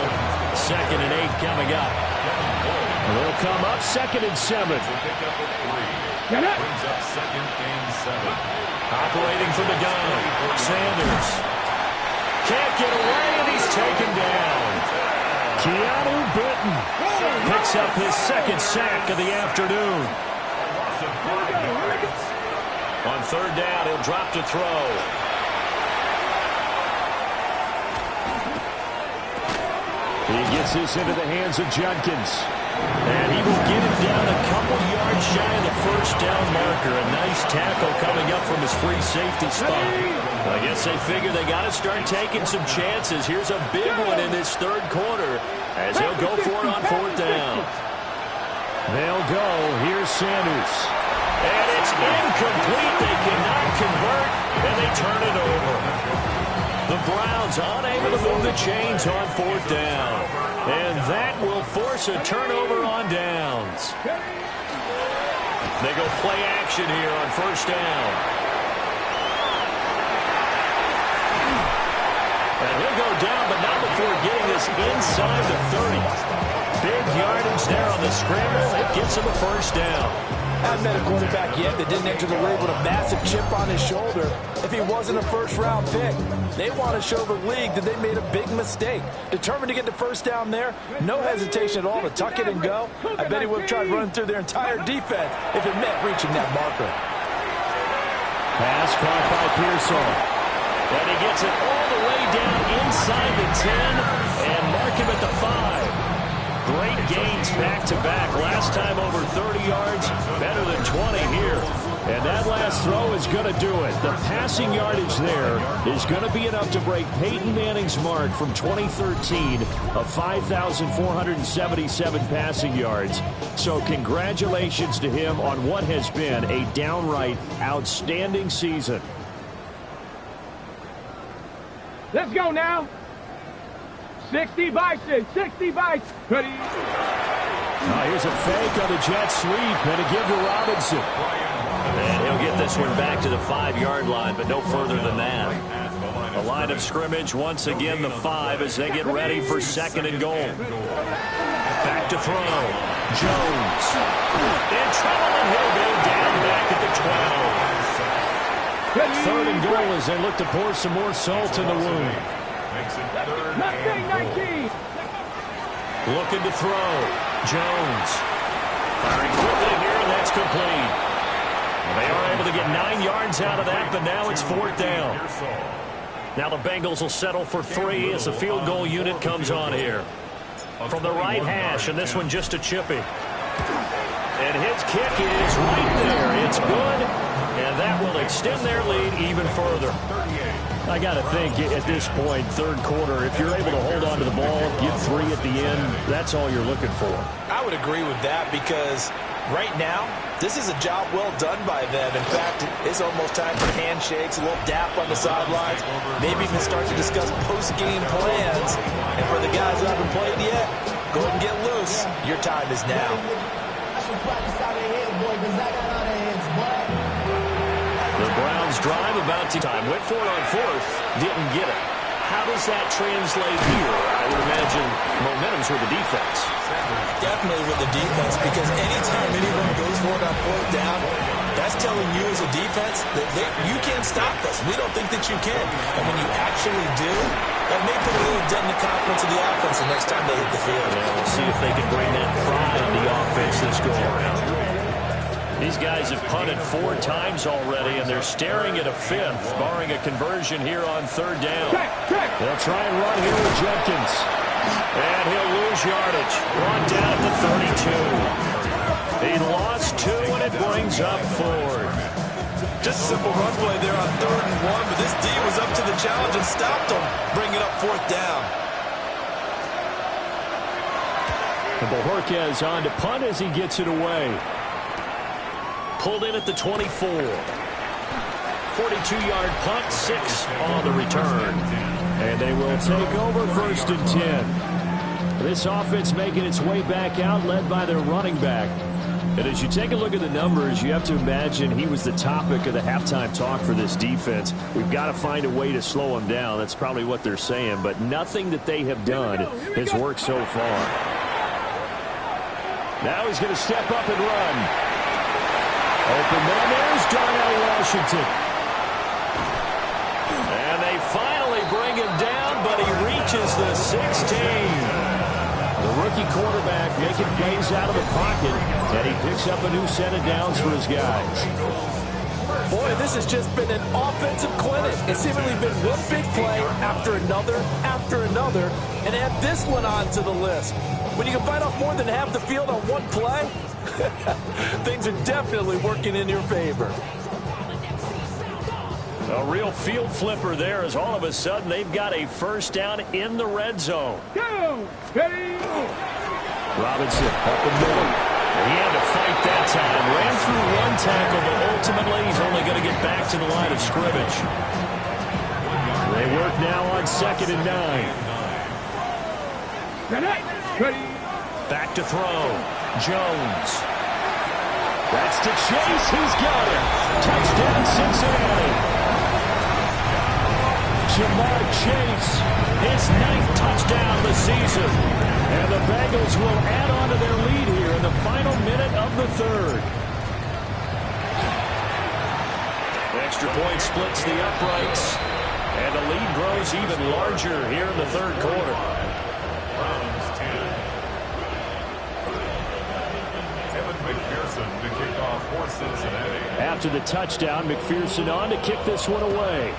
2nd and 8 coming up. They'll come up 2nd and 7. Pick up at 3. Brings up 2nd and 7. Operating from the gun, Sanders. Can't get away, and he's taken down. Keanu Britton picks up his 2nd sack of the afternoon. Loss of 5 yards. On 3rd down, he'll drop to throw. He gets this into the hands of Jenkins. And he will get him down a couple yards shy of the first down marker. A nice tackle coming up from his free safety spot. I guess they figure they got to start taking some chances. Here's a big one in this 3rd quarter as he'll go for it on 4th down. They'll go. Here's Sanders. And it's incomplete. They cannot convert, and they turn it over. The Browns unable to move the chains on 4th down. And that will force a turnover on downs. They go play action here on 1st down. And he'll go down, but not before getting this inside the 30. Big yardage there on the scramble. It gets him a 1st down. Haven't met a quarterback yet that didn't enter the league with a massive chip on his shoulder if he wasn't a first-round pick. They want to show the league that they made a big mistake. Determined to get the 1st down there, no hesitation at all to tuck it and go. I bet he would have tried running through their entire defense if it meant reaching that marker. Pass caught by Pearsall. And he gets it all the way down inside the 10 and mark him at the 5. Great gains back-to-back. Last time over 30 yards, better than 20 here. And that last throw is going to do it. The passing yardage there is going to be enough to break Peyton Manning's mark from 2013 of 5,477 passing yards. So congratulations to him on what has been a downright outstanding season. Let's go now. 60 Bison, 60 Bison. Ready? Here's a fake on the jet sweep and a give to Robinson. And he'll get this one back to the 5-yard line, but no further than that. The line of scrimmage, once again, the 5 as they get ready for 2nd and goal. Back to throw. Jones. In trouble, and he'll go down back at the 12. 3rd and goal as they look to pour some more salt in the wound. Mustang 19. Looking to throw. Jones. Firing quickly here, and that's complete. They are able to get 9 yards out of that, but now it's 4th down. Now the Bengals will settle for 3 as the field goal unit comes on here. From the right hash, and this one just a chippy. And his kick is right there. It's good, and that will extend their lead even further. I got to think at this point, 3rd quarter, if you're able to hold on to the ball, get 3 at the end, that's all you're looking for. I would agree with that because right now, this is a job well done by them. In fact, it's almost time for handshakes, a little dap on the sidelines, maybe even start to discuss post-game plans. And for the guys who haven't played yet, go ahead and get loose. Your time is now. The Browns drive about to time. Went for it on 4th. Didn't get it. How does that translate here? I would imagine momentum's with the defense. Definitely with the defense, because anytime anyone goes for it on 4th down, that's telling you as a defense that you can't stop us. We don't think that you can. And when you actually do, that may put a little dent in the confidence of the offense the next time they hit the field. Yeah, we'll see if they can bring that pride in the offense this go around. These guys have punted 4 times already, and they're staring at a 5th, barring a conversion here on 3rd down. They'll try and run here with Jenkins. And he'll lose yardage. Brought down at the 32. He lost 2, and it brings up 4th. Just simple run play there on 3rd and 1, but this D was up to the challenge and stopped him, bringing up 4th down. And Bojorquez on to punt as he gets it away. Pulled in at the 24. 42-yard punt, 6 on the return. And they will take over 1st and 10. This offense making its way back out, led by their running back. And as you take a look at the numbers, you have to imagine he was the topic of the halftime talk for this defense. We've got to find a way to slow him down. That's probably what they're saying. But nothing that they have done has worked so far. Now he's going to step up and run. Open man, there's Darnell Washington. And they finally bring him down, but he reaches the 16. The rookie quarterback making plays out of the pocket, and he picks up a new set of downs for his guys. Boy, this has just been an offensive clinic. It's seemingly been one big play after another, and add this one on to the list. When you can bite off more than half the field on one play, things are definitely working in your favor. A real field flipper there as all of a sudden they've got a 1st down in the red zone. Go! Ready? Robinson up the middle. He had to fight that time. Ran through 1 tackle, but ultimately he's only going to get back to the line of scrimmage. They work now on 2nd and 9. Ready? Back to throw. Jones. That's to Chase. He's got him. Touchdown, Cincinnati. Jamar Chase, his 9th touchdown of the season. And the Bengals will add on to their lead here in the final minute of the 3rd. Extra point splits the uprights. And the lead grows even larger here in the 3rd quarter. To kick off for Cincinnati. After the touchdown, McPherson on to kick this one away.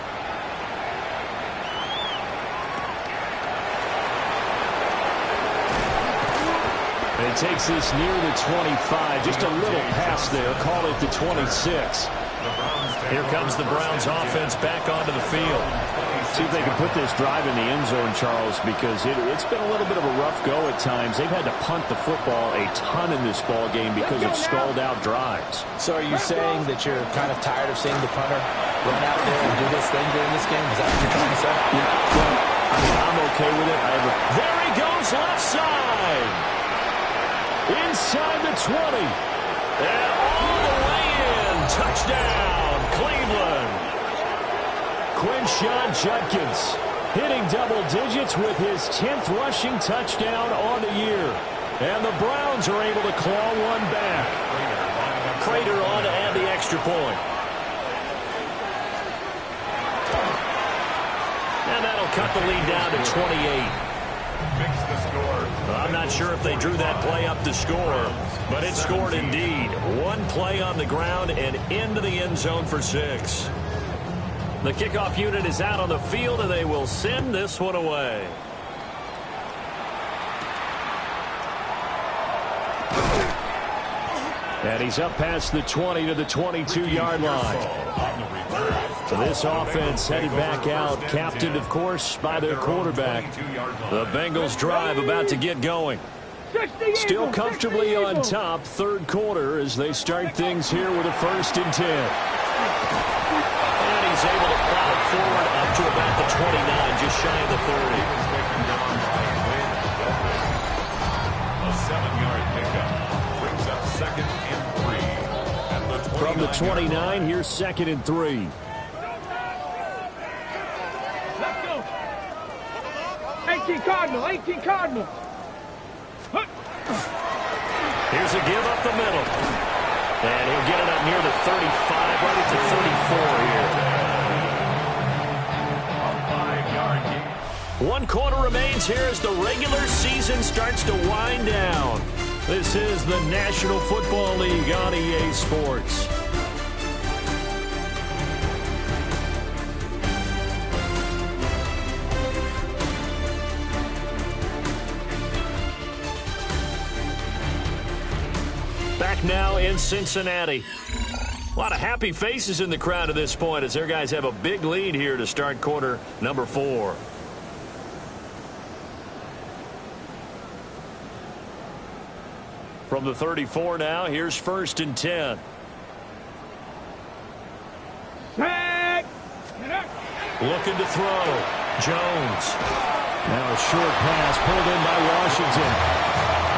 And he takes this near the 25. Just a little pass there. Call it the 26. Here comes the Browns offense back onto the field. See if they can put this drive in the end zone, Charles, because it's been a little bit of a rough go at times. They've had to punt the football a ton in this ball game because of stalled-out drives. So are you saying that you're kind of tired of seeing the punter run out there and do this thing during this game? Is that what you're trying to say? Yeah, well, I mean, I'm okay with it. There he goes, left side. Inside the 20. And all the way in. Touchdown, Cleveland. Quinshon Judkins hitting double digits with his 10th rushing touchdown on the year. And the Browns are able to claw one back. Crater on to add the extra point. And that'll cut the lead down to 28. Makes the score. I'm not sure if they drew that play up to score, but it scored indeed. One play on the ground and into the end zone for 6. The kickoff unit is out on the field, and they will send this one away. And he's up past the 20 to the 22-yard line. So this offense headed back out, captained, of course, by their quarterback. The Bengals drive about to get going. Still comfortably on top, third quarter, as they start things here with a 1st and 10. And he's able to plow forward up to about the 29, just shy of the 30. A 7-yard pickup brings up 2nd and 3. From the 29, here's 2nd and 3. Let's go. 18 Cardinal, 18 Cardinal. Here's a give up the middle. And he'll get it up near the 35, right at the 34 here. 1 quarter remains here as the regular season starts to wind down. This is the National Football League on EA Sports. Back now in Cincinnati. A lot of happy faces in the crowd at this point as their guys have a big lead here to start quarter number 4. From the 34 now, here's 1st and 10. Sack. Looking to throw. Jones. Now a short pass pulled in by Washington.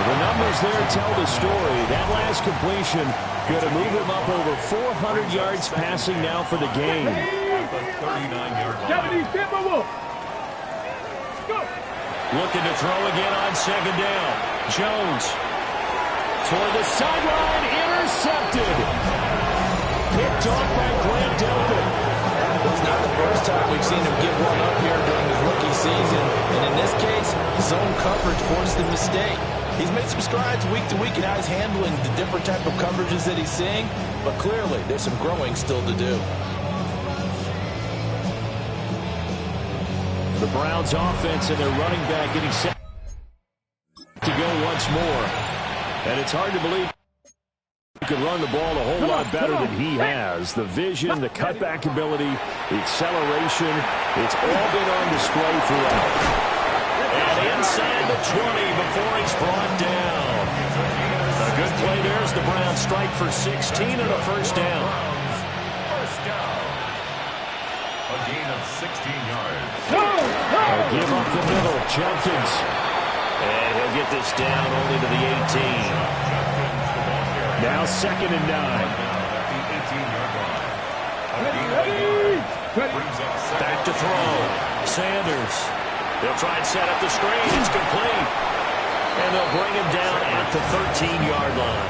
The numbers there tell the story. That last completion going to move him up over 400 yards passing now for the game. At the 39-yard line. 70 Timberwolf. Go. Looking to throw again on 2nd down. Jones. Toward the sideline. Intercepted. Picked off by Grant Delpit. It's not the first time we've seen him give one up here during his rookie season. And in this case, zone coverage forced the mistake. He's made some strides week to week, and now he's handling the different type of coverages that he's seeing. But clearly, there's some growing still to do. The Browns offense and their running back getting set to go once more. And it's hard to believe he can run the ball a whole lot better than he has. The vision, the cutback ability, the acceleration, it's all been on display throughout. And inside the 20 before he's brought down. A good play there as the Browns strike for 16 and a 1st down. First down. A gain of 16 yards. A give up the middle. Jenkins. And he'll get this down only to the 18. Now 2nd and 9. At the 18-yard line. A gain of 1 brings up 2nd. Back to throw. Sanders. They'll try and set up the screen. It's complete. And they'll bring him down at the 13-yard line.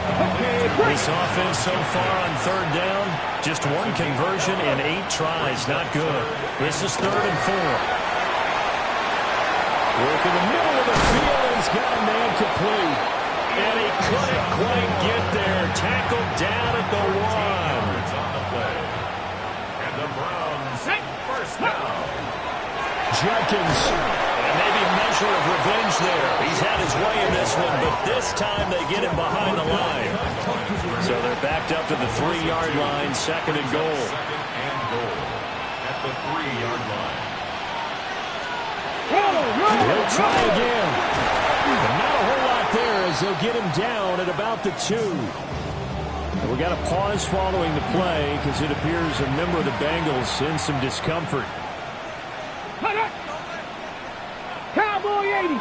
This offense so far on 3rd down, just 1 conversion in 8 tries. Not good. This is 3rd and 4. Work in the middle of the field, and he's got a man complete. And he couldn't quite get there. Tackled down at the 1. It's on the play. And the Browns, 1st down. Jenkins. And maybe a measure of revenge there. He's had his way in this one, but this time they get him behind the line. So they're backed up to the 3-yard line, second and goal. Second and goal at the 3-yard line. He'll try again. But not a whole lot there as they'll get him down at about the 2. We got a pause following the play because it appears a member of the Bengals in some discomfort. Cowboy 80.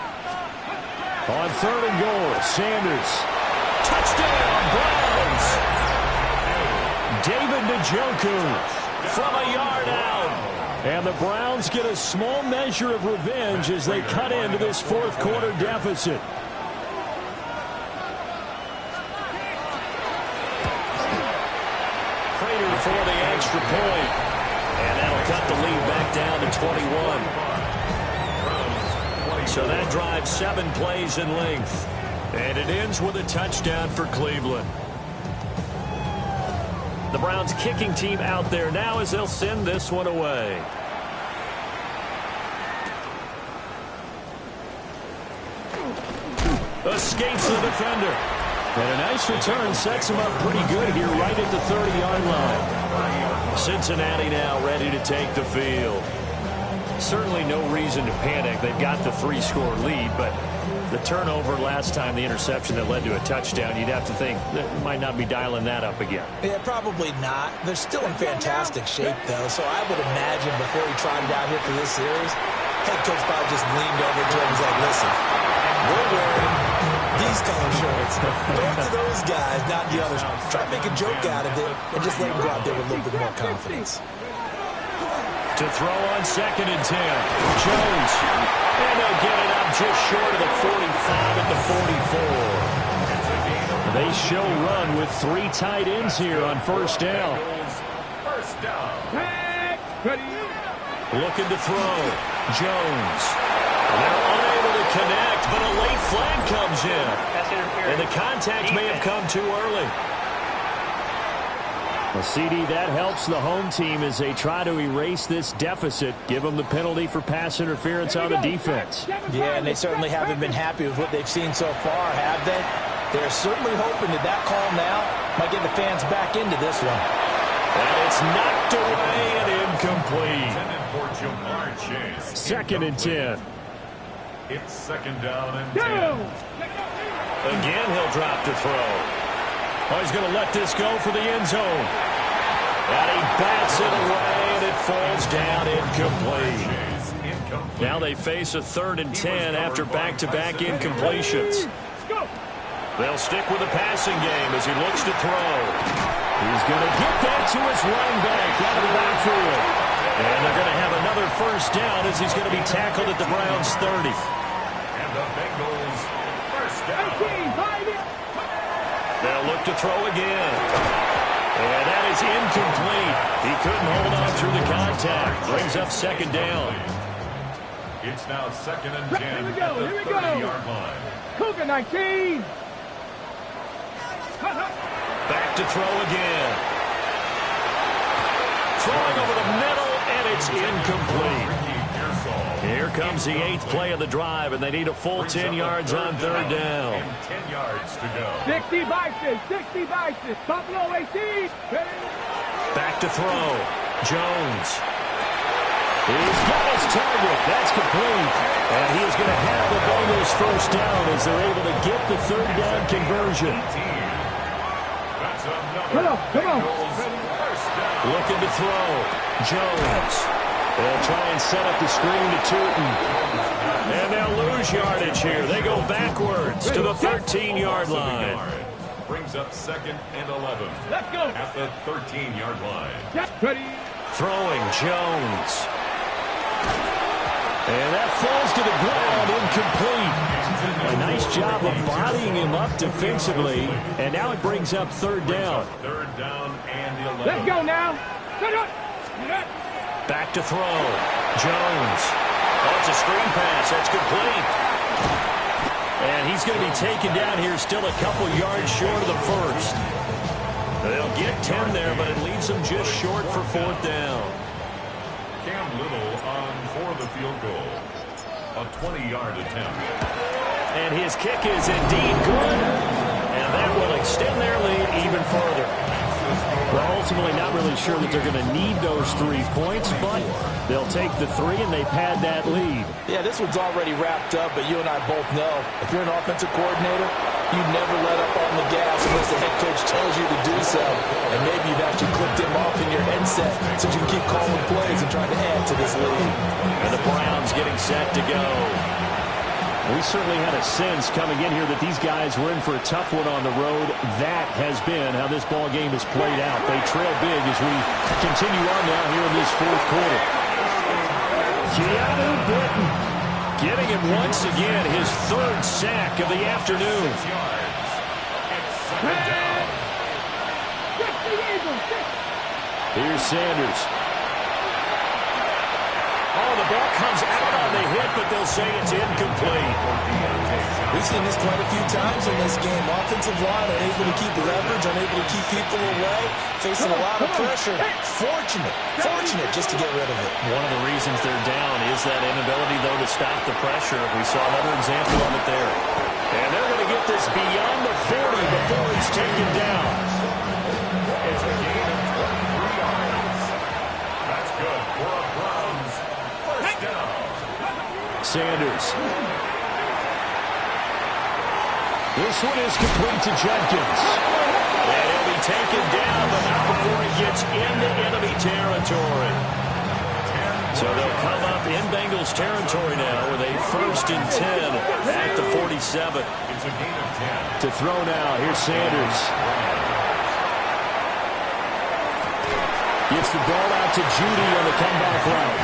On third and goal, Sanders. Touchdown, Browns. David Njoku from a yard out. And the Browns get a small measure of revenge as they cut into this fourth-quarter deficit. Prater for the extra point. And that'll cut the lead back down to 21. So that drives 7 plays in length. And it ends with a touchdown for Cleveland. The Browns kicking team out there now as they'll send this one away. Escapes the defender. And a nice return sets him up pretty good here right at the 30-yard line. Cincinnati now ready to take the field. Certainly no reason to panic. They've got the 3-score lead, but the turnover last time, the interception that led to a touchdown, you'd have to think that might not be dialing that up again. Yeah, probably not. They're still in fantastic shape, though, so I would imagine before he trotted out here for this series, head coach probably just leaned over to him and was like, listen, we're wearing these color shirts. Throw it to those guys, not the others. Try to make a joke out of it and just let them go out there with a little bit more confidence. To throw on second and 10. Jones. And they'll get it up just short of the 45 at the 44. They show run with 3 tight ends here on first down. First down. Looking to throw. Jones. They're unable to connect, but a late flag comes in. And the contact may have come too early. Well, CD, that helps the home team as they try to erase this deficit, give them the penalty for pass interference on the defense. Yeah, and they certainly haven't been happy with what they've seen so far, have they? They're certainly hoping that that call now might get the fans back into this one. And it's knocked away and incomplete. Second and 10. It's second down and 10. Again, he'll drop to throw. Oh, he's going to let this go for the end zone. And he bats it away, and it falls down incomplete. Now they face a third and 10 after back-to-back incompletions. They'll stick with the passing game as he looks to throw. He's going to get that to his running back out of the backfield. And they're going to have another first down as he's going to be tackled at the Browns' 30. And the Bengals first down. They'll look to throw again. And that is incomplete. He couldn't hold on through the contact. Brings up second down. It's now second and 10 at the 30-yard line. Cougar 19. Back to throw again. Throwing over the middle, and it's incomplete. Here comes the 8th play of the drive, and they need a full 10 yards on third down. 10 yards to go. 60 Bison, 60 Bison. Buffalo 18. Back to throw. Jones. He's got his target. That's complete. And he is going to have the Bengals first down as they're able to get the third down conversion. Come on. Looking to throw. Jones. They'll try and set up the screen to Tootin. And they'll lose yardage here. They go backwards to the 13-yard line. Brings up second and 11. Let's go. At the 13-yard line. Ready. Throwing Jones. And that falls to the ground, incomplete. A nice job of bodying him up defensively. And now it brings up third down. Third down and 11. Let's go now. Back to throw. Jones. Oh, it's a screen pass. That's complete. And he's going to be taken down here still a couple yards short of the first. They'll get 10 there, but it leaves them just short for fourth down. Cam Little on for the field goal. A 20-yard attempt. And his kick is indeed good. And that will extend their lead even further. Well, ultimately not really sure that they're going to need those 3 points, but they'll take the 3 and they pad that lead. Yeah, this one's already wrapped up, but you and I both know if you're an offensive coordinator, you never let up on the gas unless the head coach tells you to do so. And maybe you've actually clicked him off in your headset so you can keep calling plays and trying to add to this lead. And the Browns getting set to go. We certainly had a sense coming in here that these guys were in for a tough one on the road. That has been how this ball game has played out. They trail big as we continue on now here in this fourth quarter. Keanu Britton getting it once again, his 3rd sack of the afternoon. 6 yards. It's second down. Here's Sanders. Oh, the ball comes out on the hit, but they'll say it's incomplete. We've seen this quite a few times in this game. Offensive line unable to keep leverage, unable to keep people away, facing a lot of pressure. Fortunate just to get rid of it. One of the reasons they're down is that inability, though, to stop the pressure. We saw another example of it there. And they're going to get this beyond the 40 before it's taken down. It's a gain of 23 yards. That's good for a Browns first down. Sanders. This one is complete to Jenkins. And he'll be taken down, but not before he gets into enemy territory. So they'll come up in Bengals territory now with a 1st and 10 at the 47. It's a gain of 10. To throw now, here's Sanders. Gets the ball out to Judy on the comeback route.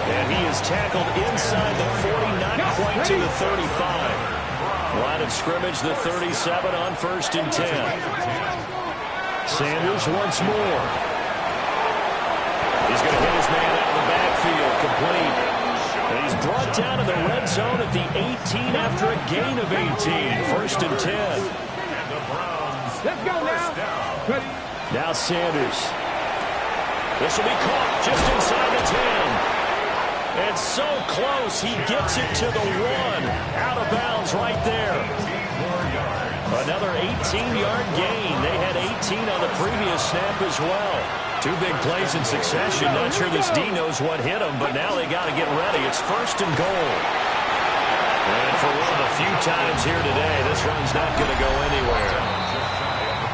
And he is tackled inside the 40, not quite to the 35. Line of scrimmage, the 37 on 1st and 10. Sanders once more. He's going to hit his man out of the backfield, complete. And he's brought down to the red zone at the 18 after a gain of 18. 1st and 10. And the Browns Let's go first now. down. Ready? Now Sanders. This will be caught just inside the 10. And so close, he gets it to the 1. Out of bounds right there. 18 more yards. Another 18-yard gain. They had 18 on the previous snap as well. 2 big plays in succession. Not sure this D knows what hit him, but now they got to get ready. It's 1st and goal. And for one of the few times here today, this run's not going to go anywhere.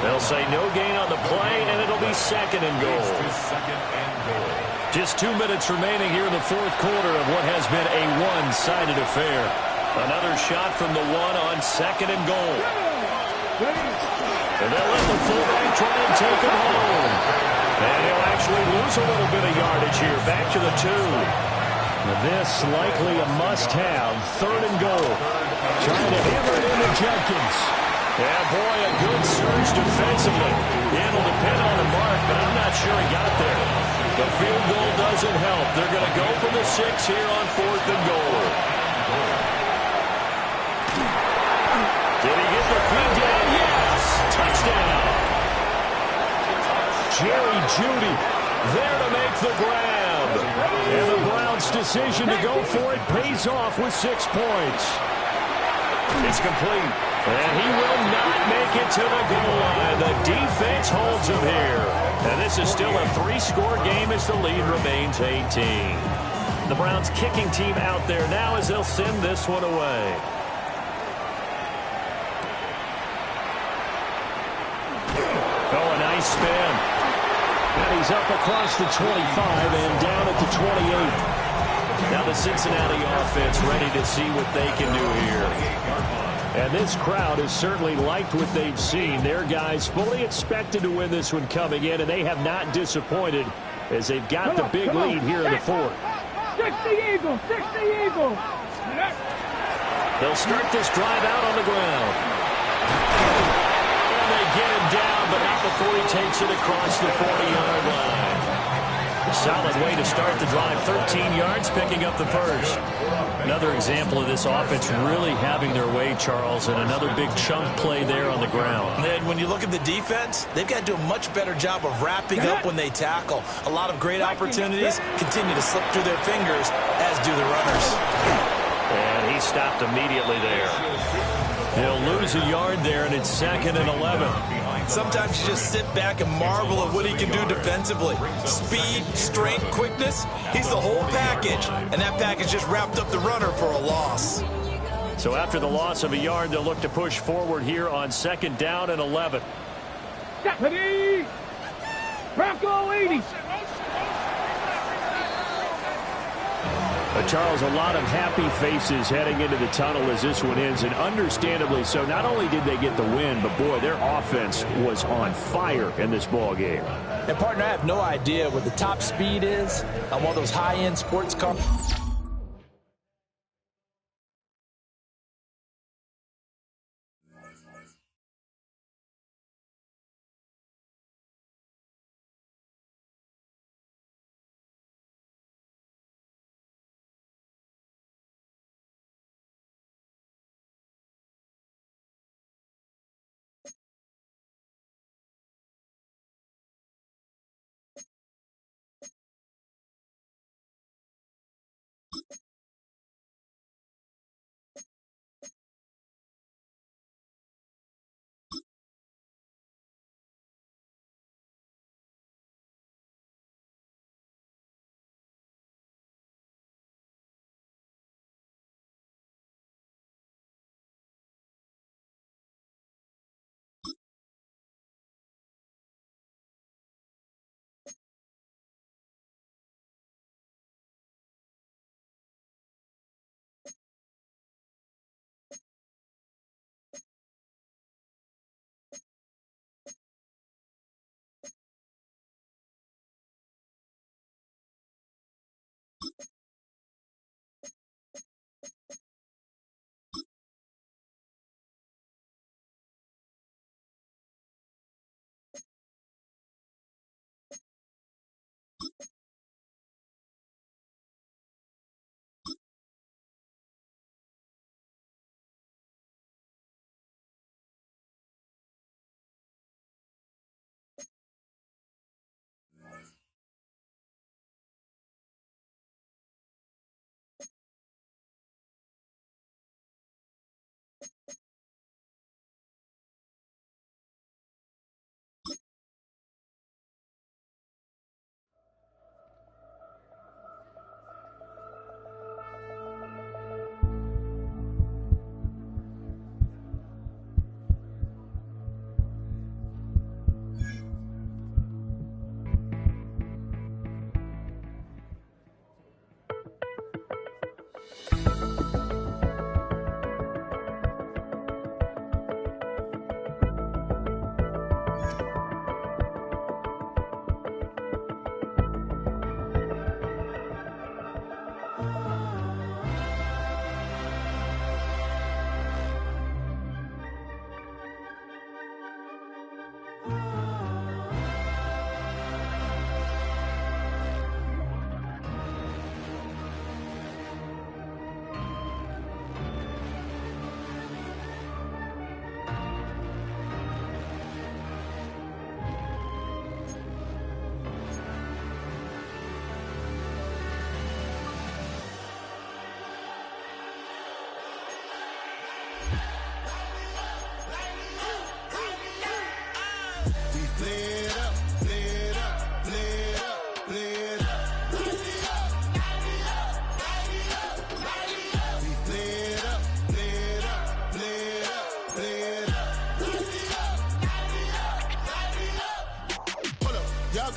They'll say no gain on the play, and it'll be 2nd and goal. To 2nd and goal. Just 2 minutes remaining here in the fourth quarter of what has been a one-sided affair. Another shot from the 1 on 2nd and goal. And they'll let the fullback try and take him home. And he'll actually lose a little bit of yardage here. Back to the 2. This likely a must-have. 3rd and goal. Trying to hammer it into Jenkins. Yeah, boy, a good surge defensively. It'll depend on the mark, but I'm not sure he got there. The field goal doesn't help. They're going to go for the 6 here on 4th and goal. Did he get the feet down? Yes! Touchdown! Jerry Jeudy there to make the grab. And the Browns' decision to go for it pays off with 6 points. It's complete. And he will not make it to the goal line. The defense holds him here. And this is still a 3-score game as the lead remains 18. The Browns kicking team out there now as they'll send this one away. Oh, a nice spin. And he's up across the 25 and down at the 28. Now the Cincinnati offense ready to see what they can do here. And this crowd has certainly liked what they've seen. Their guys fully expected to win this one coming in, and they have not disappointed as they've got the big lead here in the fourth. 60 Eagles, 60 Eagles. They'll start this drive out on the ground. And they get him down, but not before he takes it across the 40-yard line. Solid way to start the drive. 13 yards, picking up the first. Another example of this offense really having their way, Charles, and another big chunk play there on the ground. And when you look at the defense, they've got to do a much better job of wrapping up when they tackle. A lot of great opportunities continue to slip through their fingers, as do the runners. And he stopped immediately there. He'll lose a yard there, and it's 2nd and 11. Sometimes you just sit back and marvel at what he can do defensively. Speed, strength, quickness, he's the whole package. And that package just wrapped up the runner for a loss. So after the loss of a yard, they'll look to push forward here on 2nd down and 11. Deputy! Bronco 80! Charles, a lot of happy faces heading into the tunnel as this one ends, and understandably so. Not only did they get the win, but, boy, their offense was on fire in this ball game. And, partner, I have no idea what the top speed is on one of those high-end sports cars.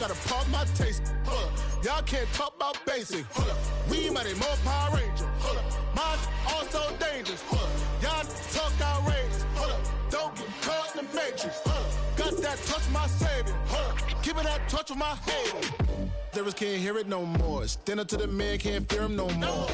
gotta pump my taste. Hold up. Y'all can't talk about basic. Hold up. We mighty more Power Ranger. Hold up. Mine also dangerous. Hold up. Y'all talk outrageous. Hold up. Don't get caught in the matrix. Hold up. Got that touch my savior. Hold up. Keeping that touch with my haters. Lyrics can't hear it no more. Stand up to the man, can't fear him no more.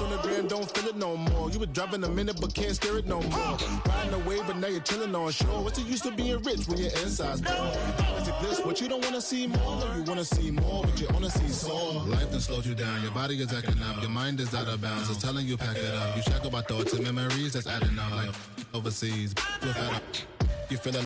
On the brand, don't feel it no more. You been driving a minute, but can't steer it no more. Riding away, but now you're here chilling on shore. What's the use of being rich when your inside's poor? It's a bliss, what you don't wanna see more. You wanna see more, but you wanna see sore. Life done slowed you down, your body is acting up, your mind is out of bounds. It's telling you pack it up. You shackle by thoughts and memories that's adding up like overseas. You feel